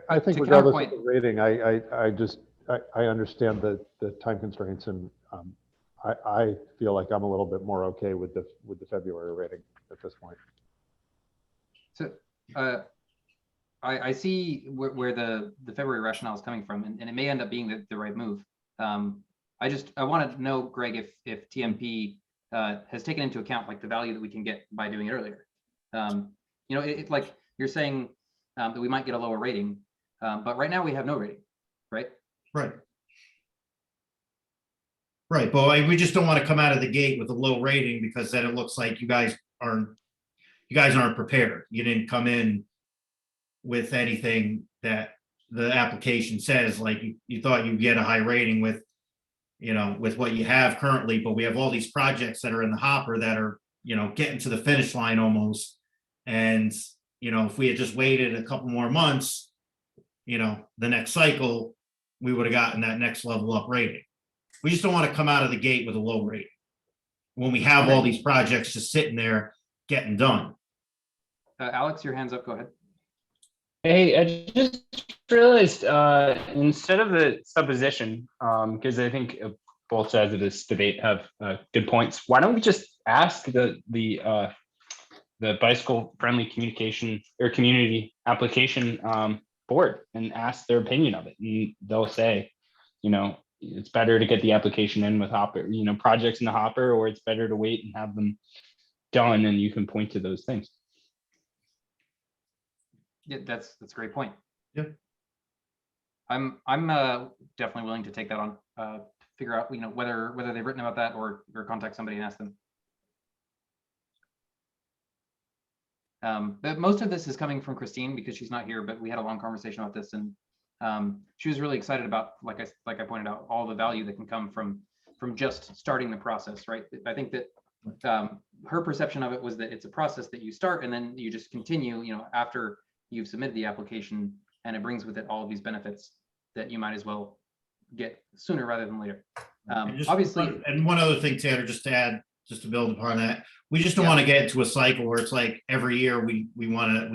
I think regardless of the rating, I understand the time constraints, and I feel like I'm a little bit more okay with the February rating at this point. So I see where the February rationale is coming from, and it may end up being the right move. I wanted to know, Greg, if TMP has taken into account like the value that we can get by doing it earlier. You know, it's like you're saying that we might get a lower rating, but right now we have no rating, right? Right, but we just don't want to come out of the gate with a low rating, because then it looks like you guys aren't prepared. You didn't come in with anything that the application says, like you thought you'd get a high rating with, you know, with what you have currently, but we have all these projects that are in the hopper that are, you know, getting to the finish line almost. And, you know, if we had just waited a couple more months, you know, the next cycle, we would have gotten that next level up rating. We just don't want to come out of the gate with a low rating when we have all these projects just sitting there getting done. Alex, your hand's up, go ahead. Hey, I just realized instead of the supposition, because I think both sides of this debate have good points, why don't we just ask the bicycle friendly communication or community application board and ask their opinion of it? And they'll say, you know, it's better to get the application in with hopper, you know, projects in the hopper, or it's better to wait and have them done, and you can point to those things. Yeah, that's a great point. Yeah. I'm definitely willing to take that on, figure out, you know, whether they've written about that or contact somebody and ask them. But most of this is coming from Christine, because she's not here, but we had a long conversation about this, and she was really excited about, like I pointed out, all the value that can come from just starting the process, right? I think that her perception of it was that it's a process that you start and then you just continue, you know, after you've submitted the application, and it brings with it all of these benefits that you might as well get sooner rather than later. Obviously, and one other thing, Tanner, just to add, just to build upon that, we just don't want to get into a cycle where it's like every year we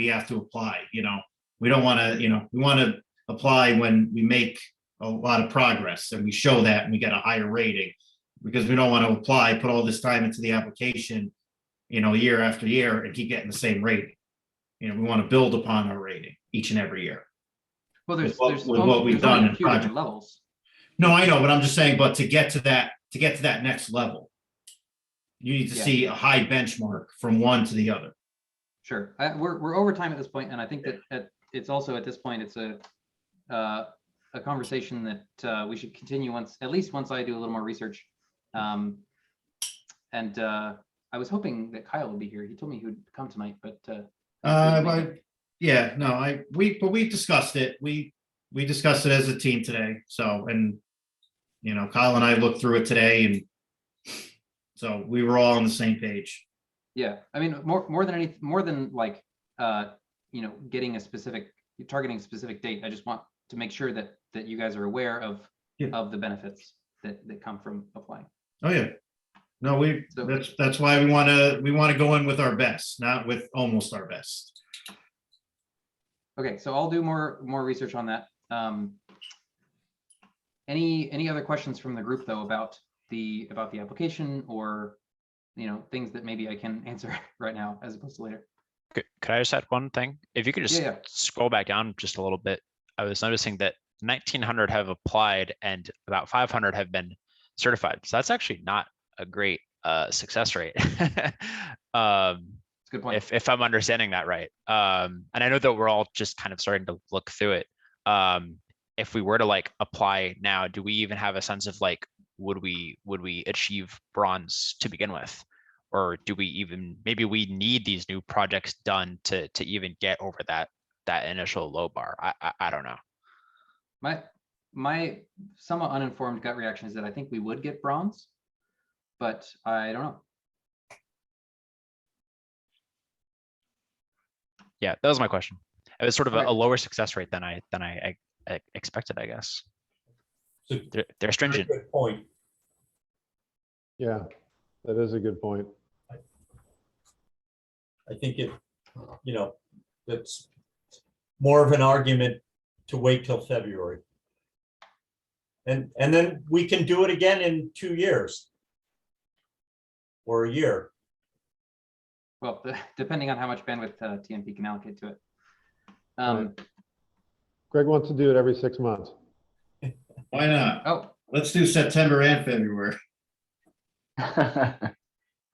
have to apply. You know, we don't want to, you know, we want to apply when we make a lot of progress and we show that and we get a higher rating, because we don't want to apply, put all this time into the application, you know, year after year and keep getting the same rating. You know, we want to build upon our rating each and every year. Well, there's what we've done in a few different levels. No, I know, but I'm just saying, but to get to that next level, you need to see a high benchmark from one to the other. Sure, we're over time at this point, and I think that it's also at this point it's a conversation that we should continue at least once I do a little more research. And I was hoping that Kyle would be here. He told me he would come tonight, but Yeah, no, we discussed it. We we discussed it as a team today. So, and, you know, Kyle and I looked through it today, and so we were all on the same page. Yeah, I mean, more than like, you know, targeting a specific date. I just want to make sure that you guys are aware of the benefits that come from applying. Oh, yeah. No, that's why we want to go in with our best, not with almost our best. Okay, so I'll do more research on that. Any other questions from the group though about the application, or, you know, things that maybe I can answer right now as opposed to later? Could I just add one thing? If you could just Yeah. scroll back down just a little bit, I was noticing that 1,900 have applied and about 500 have been certified. So that's actually not a great success rate. Good point. If I'm understanding that right. And I know that we're all just kind of starting to look through it. If we were to like apply now, do we even have a sense of like, would we achieve bronze to begin with? Or do we even, maybe we need these new projects done to even get over that initial low bar? I don't know. My somewhat uninformed gut reaction is that I think we would get bronze, but I don't know. Yeah, that was my question. It was sort of a lower success rate than I expected, I guess. They're stringent. Good point. Yeah, that is a good point. I think it, you know, that's more of an argument to wait till February. And then we can do it again in 2 years. Or a year. Well, depending on how much bandwidth TMP can allocate to it. Greg wants to do it every 6 months. Why not? Oh, let's do September and February.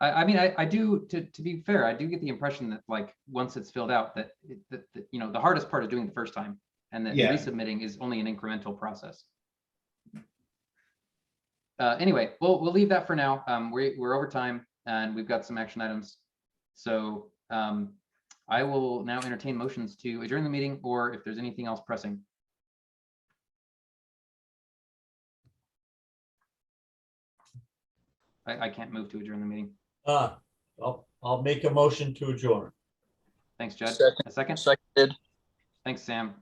I mean, I do, to be fair, I do get the impression that like once it's filled out, that you know, the hardest part is doing the first time, and that resubmitting is only an incremental process. Anyway, we'll leave that for now. We're over time and we've got some action items. So I will now entertain motions to adjourn the meeting, or if there's anything else pressing. I can't move to adjourn the meeting. I'll make a motion to adjourn. Thanks, Judd. Second. A second? Seconded. Thanks, Sam.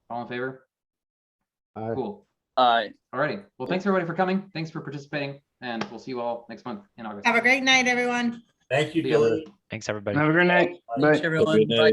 All in favor? Aye. Cool. Aye. Alrighty. Well, thanks everybody for coming. Thanks for participating, and we'll see you all next month in August. Have a great night, everyone. Thank you, See ya. Billy. Thanks, everybody. Have a great night. Thanks, everyone. Bye.